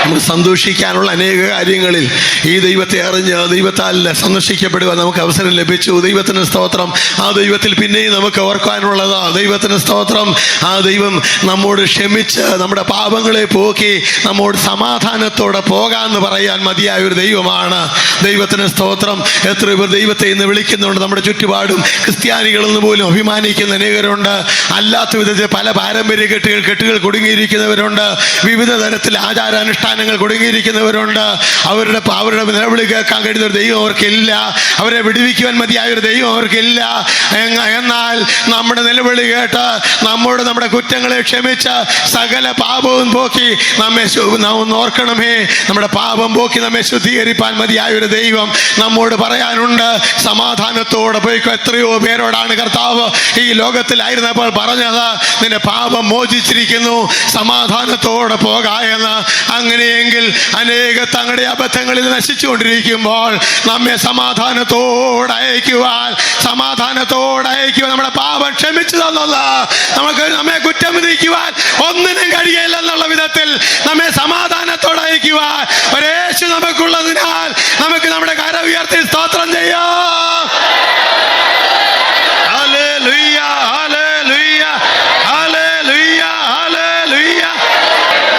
നമുക്ക് സന്തോഷിക്കാനുള്ള അനേക കാര്യങ്ങളിൽ ഈ ദൈവത്തെ അറിഞ്ഞ് ദൈവത്താൽ സന്ദർശിക്കപ്പെടുവാൻ നമുക്ക് അവസരം ലഭിച്ചു. ദൈവത്തിന് സ്തോത്രം. ആ ദൈവത്തിൽ പിന്നെയും നമുക്ക് ഓർക്കാനുള്ളത്, ദൈവത്തിന് സ്തോത്രം, ആ ദൈവം നമ്മോട് ക്ഷമിച്ച് നമ്മുടെ പാപങ്ങളെ പോക്കി നമ്മോട് സമാധാനത്തോടെ പോകാമെന്ന് പറയാൻ മതിയായ ഒരു ദൈവമാണ്. ദൈവത്തിന് സ്തോത്രം. എത്ര പേർ ദൈവത്തെ ഇന്ന് വിളിക്കുന്നുണ്ട്. നമ്മുടെ ചുറ്റുപാടും ക്രിസ്ത്യാനികളെന്ന് പോലും അഭിമാനിക്കുന്ന അനേകരുണ്ട്. അല്ലാത്ത വിധത്തിൽ പല പാരമ്പര്യ കെട്ടുകൾ കുടുങ്ങിയിരിക്കുന്നവരുണ്ട്. വിവിധ തരത്തിൽ ആചാരാനുഷ്ഠാന സംവിധാനങ്ങൾ കുടുങ്ങിയിരിക്കുന്നവരുണ്ട്. അവരുടെ നിലവിളി കേൾക്കാൻ കഴിയുന്ന ഒരു ദൈവം അവർക്കില്ല. അവരെ വിടുവിക്കുവാൻ മതിയായ ഒരു ദൈവം അവർക്കില്ല. എന്നാൽ നമ്മുടെ നിലവിളി കേട്ട് നമ്മുടെ കുറ്റങ്ങളെ ക്ഷമിച്ച് സകല പാപവും പോക്കി നമ്മെ ഓർക്കണമേ. നമ്മുടെ പാപം പോക്കി നമ്മെ ശുദ്ധീകരിപ്പാൻ മതിയായ ഒരു ദൈവം നമ്മോട് പറയാനുണ്ട്. സമാധാനത്തോടെ പോയിക്കോ. എത്രയോ പേരോടാണ് കർത്താവ് ഈ ലോകത്തിലായിരുന്നപ്പോൾ പറഞ്ഞത്, നിന്റെ പാപം മോചിച്ചിരിക്കുന്നു, സമാധാനത്തോടെ പോകാമെന്ന്. അങ്ങനെയെങ്കിൽ അനേക തങ്ങളുടെ അബദ്ധങ്ങളിൽ നശിച്ചുകൊണ്ടിരിക്കുമ്പോൾ നമ്മെ സമാധാനത്തോടെ അയക്കുവാൻ നമ്മുടെ പാപം ക്ഷമിച്ചു തന്നത്, നമ്മെ കുറ്റം വിധിക്കുവാൻ ഒന്നിനും കഴിയില്ലെന്നുള്ള വിധത്തിൽ നമ്മെ സമാധാനത്തോടെ അയക്കുവാൻ ഒരു യേശു നമുക്കുള്ളതിനാൽ നമുക്ക് നമ്മുടെ കരം ഉയർത്തി സ്തോത്രം ചെയ്യാം. Hallelujah, hallelujah, hallelujah, hallelujah.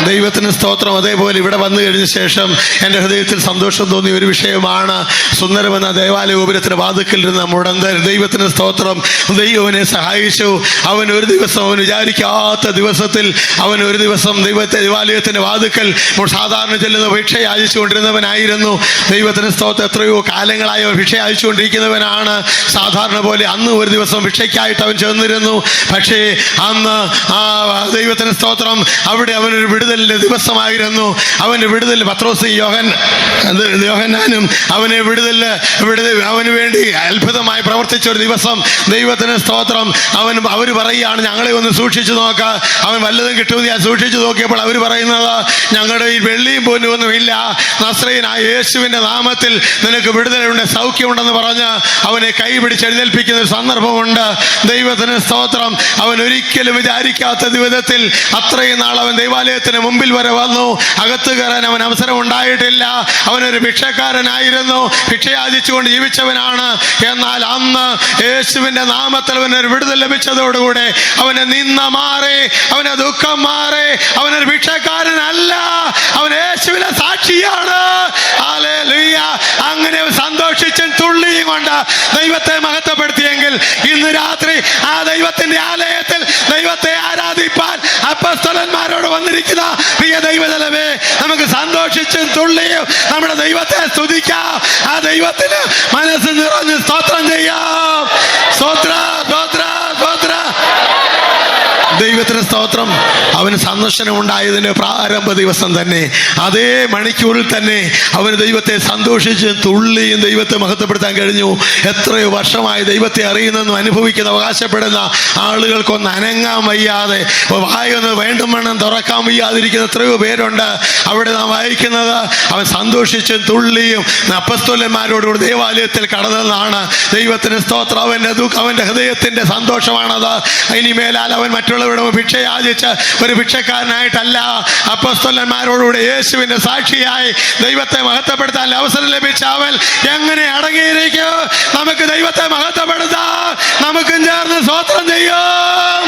ദൈവത്തിന് സ്തോത്രം. അതേപോലെ ഇവിടെ വന്നു കഴിഞ്ഞ ശേഷം എൻ്റെ ഹൃദയത്തിൽ സന്തോഷം തോന്നിയ ഒരു വിഷയമാണ് സുന്ദരമെന്ന ദേവാലയ ഗോപുരത്തിന് വാതിക്കൽ ഇരുന്ന മുടന്തൻ. ദൈവത്തിന് സ്തോത്രം. ദൈവനെ സഹായിച്ചു. അവൻ ഒരു ദിവസം, അവൻ വിചാരിക്കാത്ത ദിവസത്തിൽ അവൻ ഒരു ദിവസം ദേവാലയത്തിൻ്റെ വാതിക്കൽ സാധാരണ ചെല്ലുന്ന ഭിക്ഷ യാചിച്ചു കൊണ്ടിരുന്നവനായിരുന്നു. ദൈവത്തിന് സ്തോത്രം. എത്രയോ കാലങ്ങളായി അവൻ ഭിക്ഷ യാചിച്ചുകൊണ്ടിരിക്കുന്നവനാണ്. സാധാരണ പോലെ അന്ന് ഒരു ദിവസം ഭിക്ഷയ്ക്കായിട്ട് അവൻ ചെന്നിരുന്നു. പക്ഷേ അന്ന് ദൈവത്തിന് സ്തോത്രം അവിടെ അവനൊരു വിടുതലിൻ്റെ ദിവസമായിരുന്നു. അവൻ്റെ വിടുതൽ പത്രോസ് യോഹന്നാനും അവന് അവന് വേണ്ടി അത്ഭുതമായി പ്രവർത്തിച്ച ഒരു ദിവസം. ദൈവത്തിന് സ്തോത്രം. അവർ പറയുകയാണ്, ഞങ്ങളെ ഒന്ന് സൂക്ഷിച്ചു നോക്ക. അവൻ വല്ലതും കിട്ടുമെന്ന് ഞാൻ സൂക്ഷിച്ചു നോക്കിയപ്പോൾ അവർ പറയുന്നത്, ഞങ്ങളുടെ ഈ വെള്ളിയും പോലും ഒന്നുമില്ല, നസ്രയനായ യേശുവിൻ്റെ നാമത്തിൽ നിനക്ക് വിടുതലുണ്ട്, സൗഖ്യമുണ്ടെന്ന് പറഞ്ഞ് അവനെ കൈ പിടിച്ച് എഴുന്നേൽപ്പിക്കുന്ന ഒരു സന്ദർഭമുണ്ട്. ദൈവത്തിന് സ്തോത്രം. അവൻ ഒരിക്കലും വിചാരിക്കാത്ത വിധത്തിൽ അത്രയും നാൾ അവൻ ദൈവാലയത്തിന് മുമ്പിൽ വരെ വന്നു. അകത്ത് കയറാൻ അവൻ അവസരം ഉണ്ടായിട്ടില്ല. അവനൊരു ഭിക്ഷക്കാരനായിരുന്നു, ഭിക്ഷ യാചിച്ചുകൊണ്ട് ജീവിച്ചവനാണ്. എന്നാൽ അന്ന് യേശുവിൻ്റെ നാമത്തിൽ അവനൊരു വിടുതൽ ലഭിച്ചതോടുകൂടെ അവനെ നിന്ന മാറി, അവനെ ദുഃഖം മാറി. അവനൊരു ഭിക്ഷക്കാരനല്ല, അവൻ യേശുവിനെ സാക്ഷിയാണ്. ഹല്ലേലൂയ. അങ്ങനെ സന്തോഷിച്ചും തുള്ളിയും കൊണ്ട് ദൈവത്തെ മഹത്വപ്പെടുത്തിയെങ്കിൽ ഇന്ന് രാത്രി ആ ദൈവത്തിന്റെ ആലയത്തിൽ ദൈവത്തെ ആരാധിപ്പാൻ അപ്പോസ്തലന്മാരോട് വന്നിരിക്കുന്ന പ്രിയ ദൈവജനമേ, നമുക്ക് സന്തോഷിച്ചും തുള്ളിയും നമ്മുടെ ദൈവത്തെ സ്തുതിക്കാം. ആ ദൈവത്തിന് മനസ്സ് നിറഞ്ഞ് സ്തോത്രം ചെയ്യാം. സ്തോത്ര സ്തോത്ര സ്തോത്ര. ദൈവത്തിന് സ്തോത്രം. അവന് സന്ദർശനം ഉണ്ടായതിൻ്റെ പ്രാരംഭ ദിവസം തന്നെ, അതേ മണിക്കൂറിൽ തന്നെ അവന് ദൈവത്തെ സന്തോഷിച്ച് തുള്ളിയും ദൈവത്തെ മഹത്വപ്പെടുത്താൻ കഴിഞ്ഞു. എത്രയോ വർഷമായി ദൈവത്തെ അറിയുന്നെന്നും അനുഭവിക്കുന്ന അവകാശപ്പെടുന്ന ആളുകൾക്കൊന്ന് അനങ്ങാൻ വയ്യാതെ, വായൊന്ന് വേണ്ടും വേണം തുറക്കാൻ വയ്യാതിരിക്കുന്ന എത്രയോ പേരുണ്ട്. അവിടെ നാം വായിക്കുന്നത്, അവൻ സന്തോഷിച്ചും തുള്ളിയും അപ്പോസ്തലന്മാരോടുകൂടി ദേവാലയത്തിൽ കടന്നെന്നാണ്. ദൈവത്തിന് സ്തോത്രം. അവൻ്റെ ഹൃദയത്തിൻ്റെ സന്തോഷമാണത്. ഇനിമേലാൽ അവൻ മറ്റുള്ളവരുടെ ഭിക്ഷ യാചിച്ച് ഒരു ഭിക്ഷക്കാരനായിട്ടല്ല, അപ്പോസ്തലന്മാരോടുകൂടി യേശുവിന്റെ സാക്ഷിയായി ദൈവത്തെ മഹത്വപ്പെടുത്താൻ അവസരം ലഭിച്ച അവൻ എങ്ങനെ അടങ്ങിയിരിക്കും? നമുക്ക് ദൈവത്തെ മഹത്വപ്പെടുത്താം. നമുക്കും ചേർന്ന് സ്തോത്രം ചെയ്യും.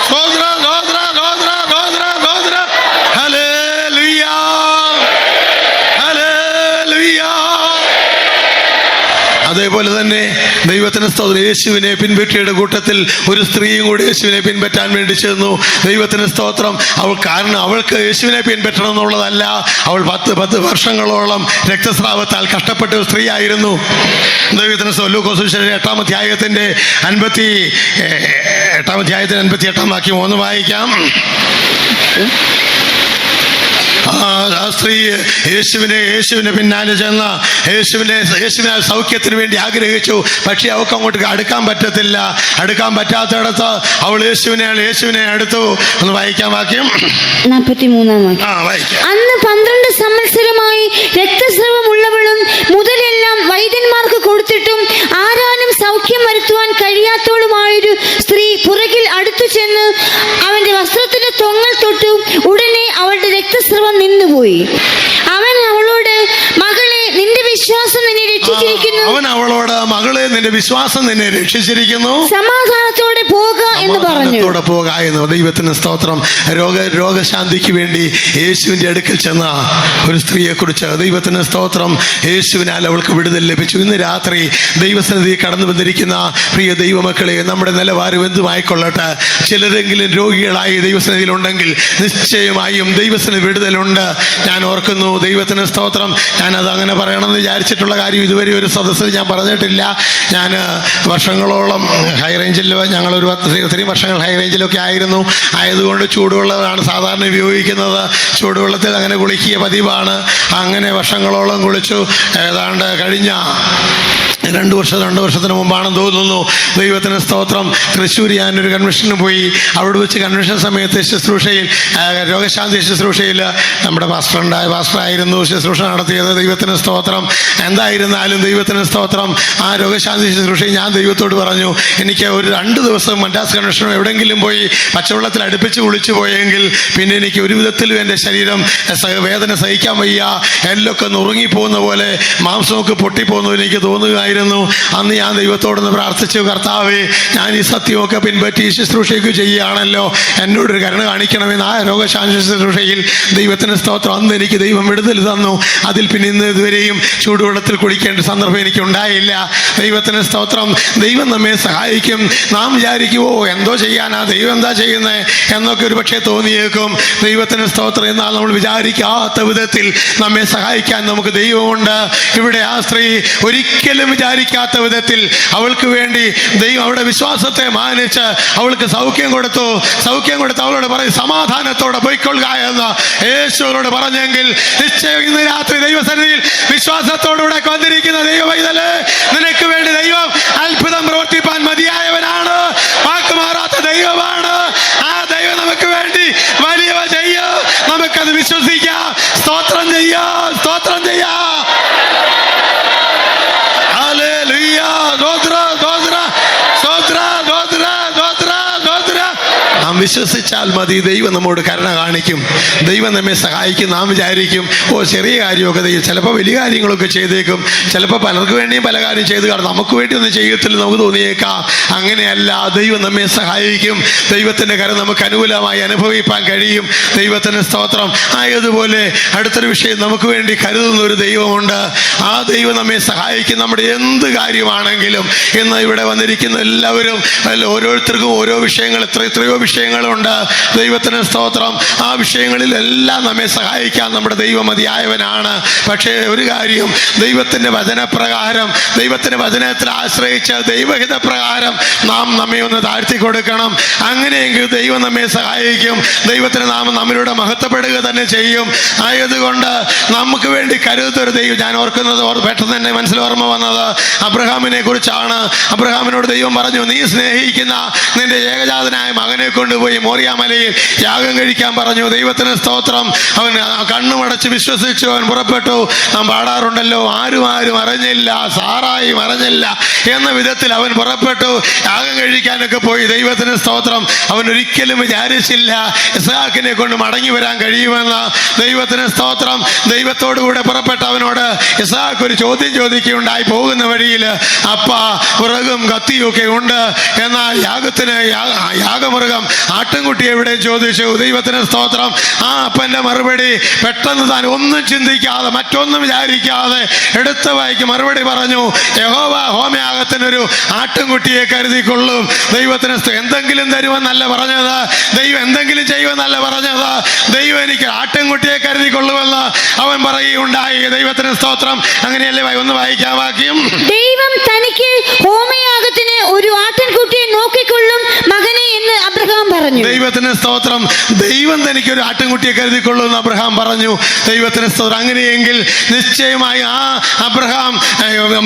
സ്തോത്രം, സ്തോത്രം, സ്തോത്രം, സ്തോത്രം, സ്തോത്രം. Hallelujah, hallelujah. അതേപോലെ തന്നെ ദൈവത്തിന് സ്തോത്രം. യേശുവിനെ പിൻപറ്റിയുടെ കൂട്ടത്തിൽ ഒരു സ്ത്രീയും കൂടി യേശുവിനെ പിൻപറ്റാൻ വേണ്ടി ചെന്നു. ദൈവത്തിന് സ്തോത്രം. അവൾക്ക് യേശുവിനെ പിൻപറ്റണം എന്നുള്ളതല്ല, അവൾ 10 വർഷങ്ങളോളം രക്തസ്രാവത്താൽ കഷ്ടപ്പെട്ട ഒരു സ്ത്രീ ആയിരുന്നു. ദൈവത്തിന് ലൂക്കോസ് സുവിശേഷം 8-ാം അധ്യായത്തിൻ്റെ 58-ാം വാക്യം ഒന്ന് വായിക്കാം. ആ സ്ത്രീ യേശുവിനെ പിന്നാലെ ചെന്ന് യേശുവിനെ സൗഖ്യത്തിന് വേണ്ടി ആഗ്രഹിച്ചു. പക്ഷെ അവൾക്ക് അങ്ങോട്ട് അടുക്കാൻ പറ്റാത്തിടത്ത് അവൾ യേശുവിനെ അടുത്തു. ഒന്ന് വായിക്കാൻ വാക്യം
43-ാം വാക്യം. അന്ന് 12 സംവത്സരമായി രക്തസ്രവമുള്ളവളും മുതലെല്ലാം വൈദ്യന്മാർക്ക് കൊടുത്തിട്ടും ആരാനും സൗഖ്യം വരുത്തുവാൻ കഴിയാത്തവളുമായൊരു സ്ത്രീ പുറകിൽ അടുത്തു ചെന്ന് അവന്റെ വസ്ത്രത്തിന്റെ തൊങ്ങൽ തൊട്ടു. ഉടനെ അവളുടെ രക്തസ്രവം നിന്നുപോയി. അവൻ അവളോട്, മകളെ, നിന്റെ വിശ്വാസം നിന്നെ രക്ഷിച്ചിരിക്കുന്നു.
അവൻ അവളോട്, മകളെ, നിന്റെ വിശ്വാസം നിന്നെ രക്ഷിച്ചിരിക്കുന്നു,
സമാധാനത്തോടെ പോക എന്ന് പറഞ്ഞു.
സമാധാനത്തോടെ പോക എന്ന്. ദൈവത്തിന് സ്തോത്രം. രോഗശാന്തിക്ക് വേണ്ടി യേശുവിന്റെ അടുക്കൽ ചെന്ന ഒരു സ്ത്രീയെ കുറിച്ച് ദൈവത്തിന് സ്തോത്രം. യേശുവിനാൽ അവൾക്ക് വിടുതൽ ലഭിച്ചു. ഇന്ന് രാത്രി ദൈവസന്നിധി കടന്നു വന്നിരിക്കുന്ന പ്രിയ ദൈവമക്കളെ, നമ്മുടെ നിലവാരം എന്തുമായിക്കൊള്ളട്ടെ, ചിലരെങ്കിലും രോഗികളായി ദൈവസന്നിധിയിലുണ്ടെങ്കിൽ നിശ്ചയമായും ദൈവസന്നിധി വിടുതലുണ്ട്. ഞാൻ ഓർക്കുന്നു, ദൈവത്തിന് സ്തോത്രം, ഞാനത് അങ്ങനെ പറയണമെന്ന് വിചാരിച്ചിട്ടുള്ള കാര്യം ഇതുവരെ ഒരു സദസ്സിൽ ഞാൻ പറഞ്ഞിട്ടില്ല. ഞാൻ വർഷങ്ങളോളം ഹൈ റേഞ്ചിൽ, ഞങ്ങളൊരു ഒത്തിരി വർഷങ്ങൾ ഹൈ റേഞ്ചിലൊക്കെ ആയതുകൊണ്ട് ചൂടുവെള്ളമാണ് സാധാരണ ഉപയോഗിക്കുന്നത്. ചൂടുവെള്ളത്തിൽ അങ്ങനെ കുളിക്കുക പതിവാണ്. അങ്ങനെ വർഷങ്ങളോളം കുളിച്ചു. ഏതാണ്ട് കഴിഞ്ഞ 2 വർഷത്തിന് മുമ്പാണെന്ന് തോന്നുന്നു, ദൈവത്തിന് സ്തോത്രം, തൃശ്ശൂർ ഞാനൊരു കൺവെൻഷന് പോയി. അവിടെ വെച്ച് കൺവെൻഷൻ സമയത്ത് ശുശ്രൂഷയിൽ, രോഗശാന്തി ശുശ്രൂഷയിൽ നമ്മുടെ പാസ്റ്ററായിരുന്നു ശുശ്രൂഷ നടത്തിയത്. ദൈവത്തിന് സ്തോത്രം. എന്തായിരുന്നാലും ദൈവത്തിന് സ്തോത്രം, ആ രോഗശാന്തി ശുശ്രൂഷയിൽ ഞാൻ ദൈവത്തോട് പറഞ്ഞു, എനിക്ക് ഒരു 2 ദിവസം മദ്രാസ് കൺവെൻഷനോ എവിടെയെങ്കിലും പോയി പച്ചവെള്ളത്തിൽ അടുപ്പിച്ച് കുളിച്ചു പോയെങ്കിൽ പിന്നെ എനിക്ക് ഒരു വിധത്തിലും എൻ്റെ ശരീരം വേദന സഹിക്കാൻ വയ്യ, എല്ലൊക്കെ നുറുങ്ങിപ്പോകുന്ന പോലെ, മാംസമൊക്കെ പൊട്ടിപ്പോകുന്നു എനിക്ക് തോന്നുകയായിരുന്നു. അന്ന് ഞാൻ ദൈവത്തോടൊന്ന് പ്രാർത്ഥിച്ചു, കർത്താവേ, ഞാൻ ഈ സത്യമൊക്കെ പിൻപറ്റി ശുശ്രൂഷയ്ക്ക് ചെയ്യുകയാണല്ലോ, എന്നോടൊരു കരുണ കാണിക്കണമെന്ന്. ആ രോഗശാന്തി ശുശ്രൂഷയിൽ ദൈവത്തിന് സ്തോത്രം, അന്ന് എനിക്ക് ദൈവം വിടുതൽ തന്നു. അതിൽ പിന്നെ ഇന്ന് ഇതുവരെയും ചൂടുവെള്ളത്തിൽ കുളിക്കേണ്ട സന്ദർഭം എനിക്ക് ഉണ്ടായില്ല. ദൈവത്തിന് സ്തോത്രം. ദൈവം നമ്മെ സഹായിക്കും. നാം വിചാരിക്കുമോ എന്തോ ചെയ്യാനാ, ദൈവം എന്താ ചെയ്യുന്നത് എന്നൊക്കെ ഒരു പക്ഷേ തോന്നിയേക്കും. ദൈവത്തിന് സ്തോത്രം. എന്നാൽ നമ്മൾ വിചാരിക്കാത്ത വിധത്തിൽ നമ്മെ സഹായിക്കാൻ നമുക്ക് ദൈവമുണ്ട്. ഇവിടെ ആ സ്ത്രീ ഒരിക്കലും വിചാരിക്കാത്ത വിധത്തിൽ അവൾക്ക് വേണ്ടി ദൈവം അവളുടെ വിശ്വാസത്തെ മാനിച്ച് അവൾക്ക് സൗഖ്യം കൊടുത്ത് അവളോട് പറയും, സമാധാനത്തോടെ പോയിക്കൊള്ളുക എന്ന് യേശുവോട് പറഞ്ഞെങ്കിൽ നിശ്ചയം ഇന്ന് രാത്രി ദൈവസന്നിധിയിൽ വിശ്വാസത്തോടുകൂടെ വന്നിരിക്കുന്ന ദൈവവൈതലേ, നിനക്ക് വേണ്ടി ദൈവം അത്ഭുതം പ്രവർത്തിപ്പാൻ മതിയായവനാണ്. വാക്കുമാറാത്ത ദൈവമാണ്. ആ ദൈവം നമുക്ക് വേണ്ടി വലിയവ ചെയ്യും. നമുക്കത് വിശ്വസിക്കാം. സ്തോത്രം ചെയ്യാം. നാം വിശ്വസിച്ചാൽ മതി. ദൈവം നമ്മോട് കരുണ കാണിക്കും. ദൈവം നമ്മെ സഹായിക്കും. നാം വിചാരിക്കും, ചെറിയ കാര്യമൊക്കെ ദൈവം, ചിലപ്പോൾ വലിയ കാര്യങ്ങളൊക്കെ ചെയ്തേക്കും, ചിലപ്പോൾ പലർക്ക് വേണ്ടിയും പല കാര്യം ചെയ്ത് കാണും, നമുക്ക് വേണ്ടി ഒന്നും ചെയ്യത്തില്ല നമുക്ക് തോന്നിയേക്കാം. അങ്ങനെയല്ല, ദൈവം നമ്മെ സഹായിക്കും. ദൈവത്തിൻ്റെ കരം നമുക്ക് അനുകൂലമായി അനുഭവിപ്പാൻ കഴിയും. ദൈവത്തിന് സ്തോത്രം. ആയതുപോലെ അടുത്തൊരു വിഷയം, നമുക്ക് വേണ്ടി കരുതുന്ന ഒരു ദൈവമുണ്ട്. ആ ദൈവം നമ്മെ സഹായിക്കും. നമ്മുടെ എന്ത് കാര്യമാണെങ്കിലും, ഇന്ന് ഇവിടെ വന്നിരിക്കുന്ന എല്ലാവരും, ഓരോരുത്തർക്കും ഓരോ വിഷയങ്ങൾ, എത്രയോ വിഷയങ്ങളുണ്ട്. ദൈവത്തിന് സ്തോത്രം. ആ വിഷയങ്ങളിലെല്ലാം നമ്മെ സഹായിക്കാൻ നമ്മുടെ ദൈവം മതിയായവനാണ്. പക്ഷേ ഒരു കാര്യം, ദൈവത്തിൻ്റെ വചനപ്രകാരം, ദൈവത്തിൻ്റെ വചനത്തിൽ ആശ്രയിച്ച് ദൈവഹിത പ്രകാരം നാം നമ്മെ ഒന്ന് താഴ്ത്തി കൊടുക്കണം. അങ്ങനെയെങ്കിൽ ദൈവം നമ്മെ സഹായിക്കും. ദൈവത്തിന് നാമം നമ്മിലൂടെ മഹത്വപ്പെടുക തന്നെ ചെയ്യും. ആയതുകൊണ്ട് നമുക്ക് വേണ്ടി കരുതൊരു ദൈവം, ഞാൻ ഓർക്കുന്നത് പെട്ടെന്ന് തന്നെ മനസ്സിൽ ഓർമ്മ വന്നത് അബ്രഹാമിനെ കുറിച്ചാണ്. അബ്രഹാമിനോട് ദൈവം പറഞ്ഞു, നീ സ്നേഹിക്കുന്ന നിന്റെ ഏകജാതനായ മകനെ കൊണ്ടുപോയി മോറിയാമലയിൽ യാഗം കഴിക്കാൻ പറഞ്ഞു. ദൈവത്തിന് സ്തോത്രം. അവൻ കണ്ണുമടച്ച് വിശ്വസിച്ചു, അവൻ പുറപ്പെട്ടു. നാം പാടാറുണ്ടല്ലോ, ആരും അറിഞ്ഞില്ല, സാറായും അറിഞ്ഞില്ല എന്ന വിധത്തിൽ അവൻ പുറപ്പെട്ടു. യാഗം കഴിക്കാനൊക്കെ പോയി. ദൈവത്തിന് സ്തോത്രം. അവൻ ഒരിക്കലും വിചാരിച്ചില്ല ഇസ്ഹാക്കിനെ കൊണ്ട് മടങ്ങി വരാൻ കഴിയുമെന്ന്. ദൈവത്തിന് സ്തോത്രം. ദൈവത്തോടു കൂടെ പുറപ്പെട്ട അവനോട് ഇസ്ഹാക്ക് ഒരു ചോദ്യം ചോദിക്കുകയുണ്ടായി. പോകുന്ന വഴിയിൽ, അപ്പ വിറകും കത്തിയും ഒക്കെ ഉണ്ട്, എന്നാൽ യാഗമൃഗം ആട്ടിൻകുട്ടി എവിടെ ചോദിച്ചു. ദൈവത്തിന് സ്തോത്രം. ആ അപ്പൻ്റെ മറുപടി പെട്ടെന്ന് താൻ ഒന്നും ചിന്തിക്കാതെ, മറ്റൊന്നും വിചാരിക്കാതെ എടുത്ത വായിക്ക് മറുപടി പറഞ്ഞു, യഹോവ ഹോമയാഗത്തിനൊരു ആട്ടിൻകുട്ടിയെ കരുതിക്കൊള്ളും. ദൈവത്തിന് എന്തെങ്കിലും തരുമെന്നല്ല പറഞ്ഞത്, ദൈവം എന്തെങ്കിലും ചെയ്യുമെന്നല്ല പറഞ്ഞത്, ദൈവം എനിക്ക് ആട്ടിൻകുട്ടിയെ കരുതിക്കൊള്ളുമെന്ന് അവൻ പറയുകയുണ്ടായി. ദൈവത്തിന് സ്തോത്രം. അങ്ങനെയല്ലേ ഒന്ന് വായിക്കാം വാക്യം.
ദൈവം തനിക്ക് ഹോമയാഗത്തിന് ഒരു ആട്ടിൻകുട്ടിയെ നോക്കിക്കൊള്ളും മകനെ എന്ന് അബ്രഹാം പറഞ്ഞു.
ദൈവത്തിന് സ്തോത്രം. ദൈവം തനിക്ക് ഒരു ആട്ടിൻകുട്ടിയെ കരുതിക്കൊള്ളും എന്ന് അബ്രഹാം പറഞ്ഞു. ദൈവത്തിന് സ്തോത്രം. അങ്ങനെയെങ്കിൽ നിശ്ചയമായി ആ അബ്രഹാം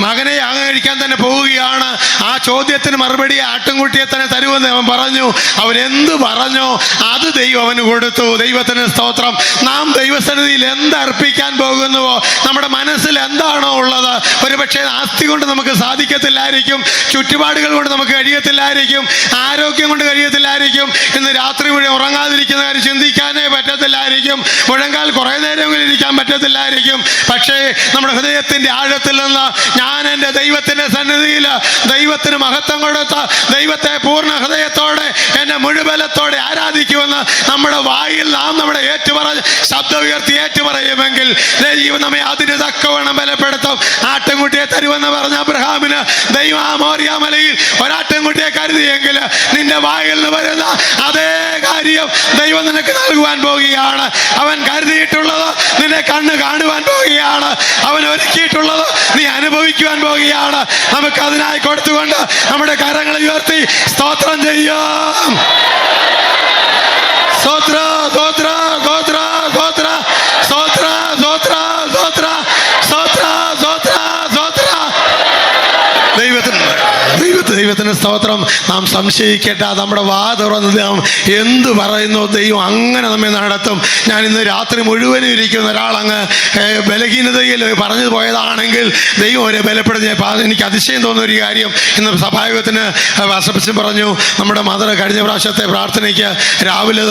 മകനെ യാഗം കഴിക്കാൻ തന്നെ പോവുകയാണ്. ആ ചോദ്യത്തിന് മറുപടി ആട്ടിൻകുട്ടിയെ തന്നെ തരുമെന്ന് അവൻ പറഞ്ഞു. അവൻ എന്ത് പറഞ്ഞോ അത് ദൈവം അവന് കൊടുത്തു. ദൈവത്തിന് സ്തോത്രം. നാം ദൈവസന്നിധിയിൽ എന്തർപ്പിക്കാൻ പോകുന്നുവോ, നമ്മുടെ മനസ്സിൽ എന്താണോ ഉള്ളത്, ഒരുപക്ഷെ ആസ്തി കൊണ്ട് നമുക്ക് സാധിക്കത്തില്ലായിരിക്കും, ചുറ്റുപാടുകൾ കൊണ്ട് നമുക്ക് കഴിയത്തില്ലായിരിക്കും, ആരോഗ്യം കൊണ്ട് കഴിയത്തില്ലായിരിക്കും, ഇന്ന് രാത്രി മുഴുവൻ ഉറങ്ങാതിരിക്കുന്ന കാര്യം ചിന്തിക്കാനേ പറ്റത്തില്ലായിരിക്കും. സാധിക്കും, മുഴങ്കാൽ കുറേ നേരമെങ്കിലും ഇരിക്കാൻ പറ്റത്തില്ലായിരിക്കും. പക്ഷേ നമ്മുടെ ഹൃദയത്തിൻ്റെ ആഴത്തിൽ നിന്ന് ഞാൻ എൻ്റെ ദൈവത്തിൻ്റെ സന്നിധിയിൽ ദൈവത്തിന് മഹത്വം കൊടുത്ത ദൈവത്തെ പൂർണ്ണ ഹൃദയത്തോടെ എൻ്റെ മുഴുവലത്തോടെ ആരാധിക്കുമെന്ന് നമ്മുടെ വായിൽ നാം നമ്മുടെ ഏറ്റുപറഞ്ഞ് ശബ്ദം ഉയർത്തി ഏറ്റുപറയുമെങ്കിൽ ദൈവം നമ്മെ അതിന് തക്കവണ്ണം ബലപ്പെടുത്തും. ആട്ടിൻകുട്ടിയെ തരുമെന്ന് പറഞ്ഞ അബ്രഹാമിന് ദൈവം ആ മോറിയ മലയിൽ ഒരാട്ടിൻകുട്ടിയെ കരുതിയെങ്കിൽ നിന്റെ വായിൽ നിന്ന് വരുന്ന അതേ കാര്യം ദൈവം നിനക്ക് നൽകുവാൻ പോവുകയാണ്. അവൻ കരുതിയിട്ടുള്ളത് നിന്റെ കണ്ണ് കാണുവാൻ പോവുകയാണ്. അവൻ ഒരുക്കിയിട്ടുള്ളത് നീ അനുഭവിക്കുവാൻ പോവുകയാണ്. നമുക്ക് അതിനായി കൊടുത്തുകൊണ്ട് നമ്മുടെ കരങ്ങൾ ഉയർത്തി സ്തോത്രം ചെയ്യാം. സ്തോത്ര സ്തോത്ര സ്തോത്ര സ്തോത്ര സ്തോത്ര സ്തോത്ര സ്തോത്ര സ്തോത്ര സ്തോത്ര സ്തോത്ര. ദൈവത്തിന് സ്തോത്രം. നാം സംശയിക്കട്ടെ, നമ്മുടെ വാ തുറന്ന് നാം എന്തു പറയുന്നു ദൈവം അങ്ങനെ നമ്മെ നടത്തും. ഞാൻ ഇന്ന് രാത്രി മുഴുവനും ഇരിക്കുന്ന ഒരാളങ്ങ് ബലഹീനതയിൽ പറഞ്ഞു പോയതാണെങ്കിൽ ദൈവം അവരെ ബലപ്പെടുത്തി. എനിക്ക് അതിശയം തോന്നുന്ന ഒരു കാര്യം, ഇന്ന് സഭായോഗത്തിന് വാസപ്പച്ചൻ പറഞ്ഞു, നമ്മുടെ മദർ കഴിഞ്ഞ പ്രാവശ്യത്തെ പ്രാർത്ഥനയ്ക്ക് രാവിലെ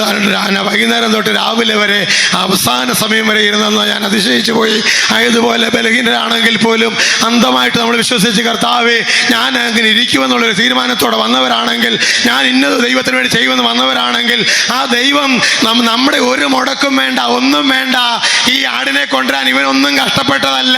വൈകുന്നേരം തൊട്ട് രാവിലെ വരെ അവസാന സമയം വരെ ഇരുന്നെന്ന് ഞാൻ അതിശയിച്ചു പോയി. ആയതുപോലെ ബലഹീനരാണെങ്കിൽ പോലും അന്ധമായിട്ട് നമ്മൾ വിശ്വസിച്ച് കർത്താവേ ഞാൻ അങ്ങനെ ഇരിക്കുമെന്നുള്ളൊരു തീരുമാനത്തോടെ വന്നവരാണെങ്കിൽ, ഞാൻ ഇന്നത് ദൈവത്തിന് വേണ്ടി ചെയ്യുമെന്ന് വന്നവരാണെങ്കിൽ, ആ ദൈവം നമ്മുടെ ഒരു മുടക്കും വേണ്ട, ഒന്നും വേണ്ട. ഈ ആടിനെ കൊണ്ടുവരാൻ ഇവനൊന്നും കഷ്ടപ്പെട്ടതല്ല.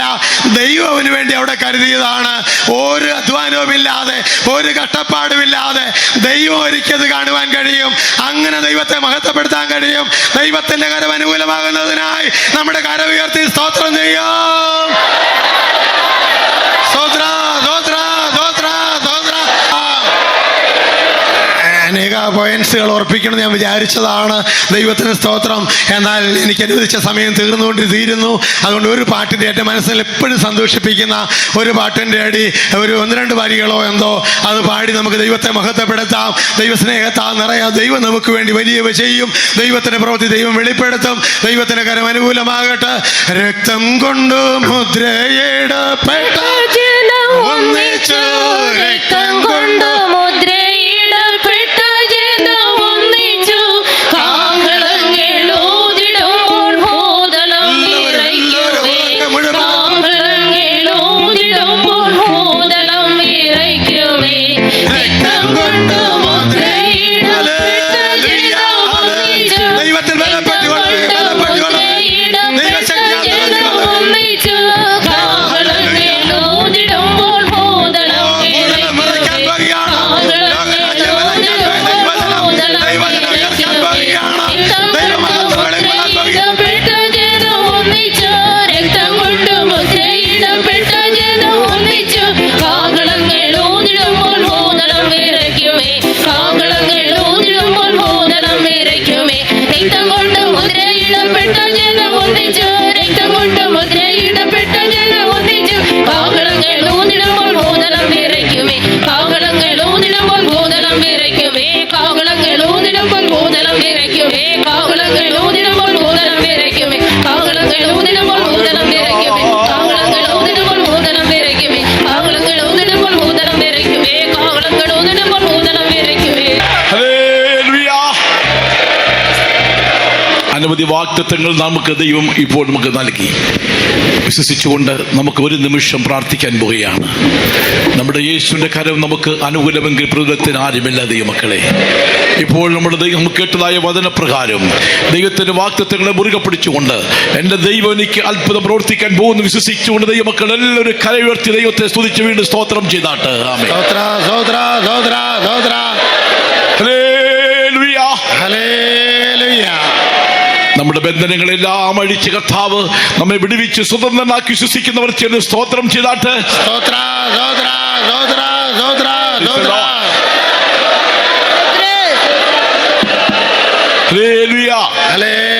ദൈവം അവന് വേണ്ടി അവിടെ കരുതിയതാണ്. ഒരു അധ്വാനവുമില്ലാതെ ഒരു കഷ്ടപ്പാടുമില്ലാതെ ദൈവം ഒരുക്കിയത് കാണുവാൻ കഴിയും. അങ്ങനെ ദൈവത്തെ മഹത്വപ്പെടുത്താൻ കഴിയും. ദൈവത്തിന്റെ കരം അനുകൂലമാകുന്നതിനായി നമ്മുടെ കരം ഉയർത്തി സ്തോത്രം ചെയ്യാം. സ്തോത്ര സ്തോത്ര സ്തോത്ര സ്തോത്ര. അനേക പോയിന്റ്സുകൾ ഓർപ്പിക്കണം ഞാൻ വിചാരിച്ചതാണ്. ദൈവത്തിന് സ്തോത്രം. എന്നാൽ എനിക്ക് അനുവദിച്ച സമയം തീരുന്നു. അതുകൊണ്ട് ഒരു പാട്ടിൻ്റെ എൻ്റെ മനസ്സിൽ എപ്പോഴും സന്തോഷിപ്പിക്കുന്ന ഒരു പാട്ടിൻ്റെ അടി ഒരു 1-2 വരികളോ എന്തോ അത് പാടി നമുക്ക് ദൈവത്തെ മഹത്വപ്പെടുത്താം. ദൈവസ്നേഹത്താൽ നിറയാം. ദൈവം നമുക്ക് വേണ്ടി വലിയവ ചെയ്യും. ദൈവത്തിൻ്റെ പ്രവൃത്തി ദൈവം വെളിപ്പെടുത്തും. ദൈവത്തിൻ്റെ കരം അനുകൂലമാകട്ടെ. രക്തം കൊണ്ട് മുദ്രയിടപ്പെട്ട ഒന്നിച്ചു, രക്തം കൊണ്ട് മുദ്രയിടപ്പെട്ട ജനം ഒന്നിച്ചു, കാഹളങ്ങളൂതിടുമ്പോൾ ഭൂതലം വിറയ്ക്കുമേ, കാഹളങ്ങളൂതിടുമ്പോൾ ഭൂതലം വിറയ്ക്കുമേ. രക്തം കൊണ്ട് മുദ്രയിടപ്പെട്ട ജനം ഒന്നിച്ചു, ദൈവത്തിൽ ബലപ്പെട്ടുകൊണ്ട് ജനം ഒന്നിച്ചു, കാഹളങ്ങളൂതിടുമ്പോൾ ഭൂതലം രക്തം കൊണ്ട് മുദ്രയിടപ്പെട്ട ജനം ഒന്നിച്ചു, കാഹളങ്ങളൂതിടുമ്പോൾ ഭൂതലം വിറയ്ക്കുമേ, കാഹളങ്ങളൂതിടുമ്പോൾ ഭൂതലം വിറയ്ക്കുമേ. രക്തം കൊണ്ട് മുദ്രയിടപ്പെട്ട ജനം ഒന്നിച്ചു, രക്തം കൊണ്ട് മുദ്രയിടപ്പെട്ട ജനം ഒന്നിച്ചു, കാഹളങ്ങളൂതിടുമ്പോൾ ഭൂതലം വിറയ്ക്കുമേ, കാഹളങ്ങളൂതിടുമ്പോൾ ഭൂതലം വിറയ്ക്കുമേ, കാഹളങ്ങളൂതിടുമ്പോൾ ഭൂതലം വിറയ്ക്കുമേ, കാഹളങ്ങളൂതിടുമ്പോൾ ഭൂതലം വിറയ്ക്കുമേ, കാഹളങ്ങളൂതിടുമ്പോൾ ഭൂതലം വിറയ്ക്കുമേ, കാഹളങ്ങളൂതിടുമ്പോൾ ഭൂതലം വിറയ്ക്കുമേ, കാഹളങ്ങളൂതിടുമ്പോൾ ഭൂതലം വിറയ്ക്കുമേ, കാഹളങ്ങളൂതിടുമ്പോൾ ഭൂതലം വിറയ്ക്കുമേ.
ഹല്ലേലൂയ. അനവധി വാഗ്ദത്തങ്ങൾ നമുക്ക് ദൈവം ഇപ്പോൾ നമുക്ക് നൽകി. വിശ്വസിച്ചുകൊണ്ട് നമുക്ക് ഒരു നിമിഷം പ്രാർത്ഥിക്കാൻ പോവുകയാണ്. നമ്മുടെ യേശുവിൻ്റെ കരം നമുക്ക് അനുകൂലമെങ്കിൽ പ്രതിഫലത്തിന് ആരുമില്ല ദൈവമക്കളെ. ഇപ്പോൾ നമ്മുടെ ദൈവം കേട്ടതായ വചനപ്രകാരം ദൈവത്തിൻ്റെ വാഗ്ദത്തങ്ങളെ മുറുകെ പിടിച്ചുകൊണ്ട് എൻ്റെ ദൈവം എനിക്ക് അത്ഭുതം പ്രവർത്തിക്കാൻ പോകുന്നു വിശ്വസിച്ചുകൊണ്ട് ദൈവമക്കൾ എല്ലാവരും കര ഉയർത്തി ദൈവത്തെ സ്തുതിച്ച് വീണ്ടും സ്തോത്രം ചെയ്താട്ട്. ആമേൻ. ഹല്ലേലൂയ.
ഹല്ലേലൂയ.
നമ്മുടെ ബന്ധനങ്ങളെല്ലാം അഴിച്ച് കർത്താവ് നമ്മെ വിടുവിച്ച് സ്വതന്ത്രനാക്കി വിശ്വസിക്കുന്നവർ ചേർന്ന് സ്തോത്രം ചെയ്താട്ട്.
സ്തോത്ര സ്തോത്ര സ്തോത്ര സ്തോത്ര സ്തോത്ര.
ഹല്ലേലൂയ.
ഹല്ലേലൂയ.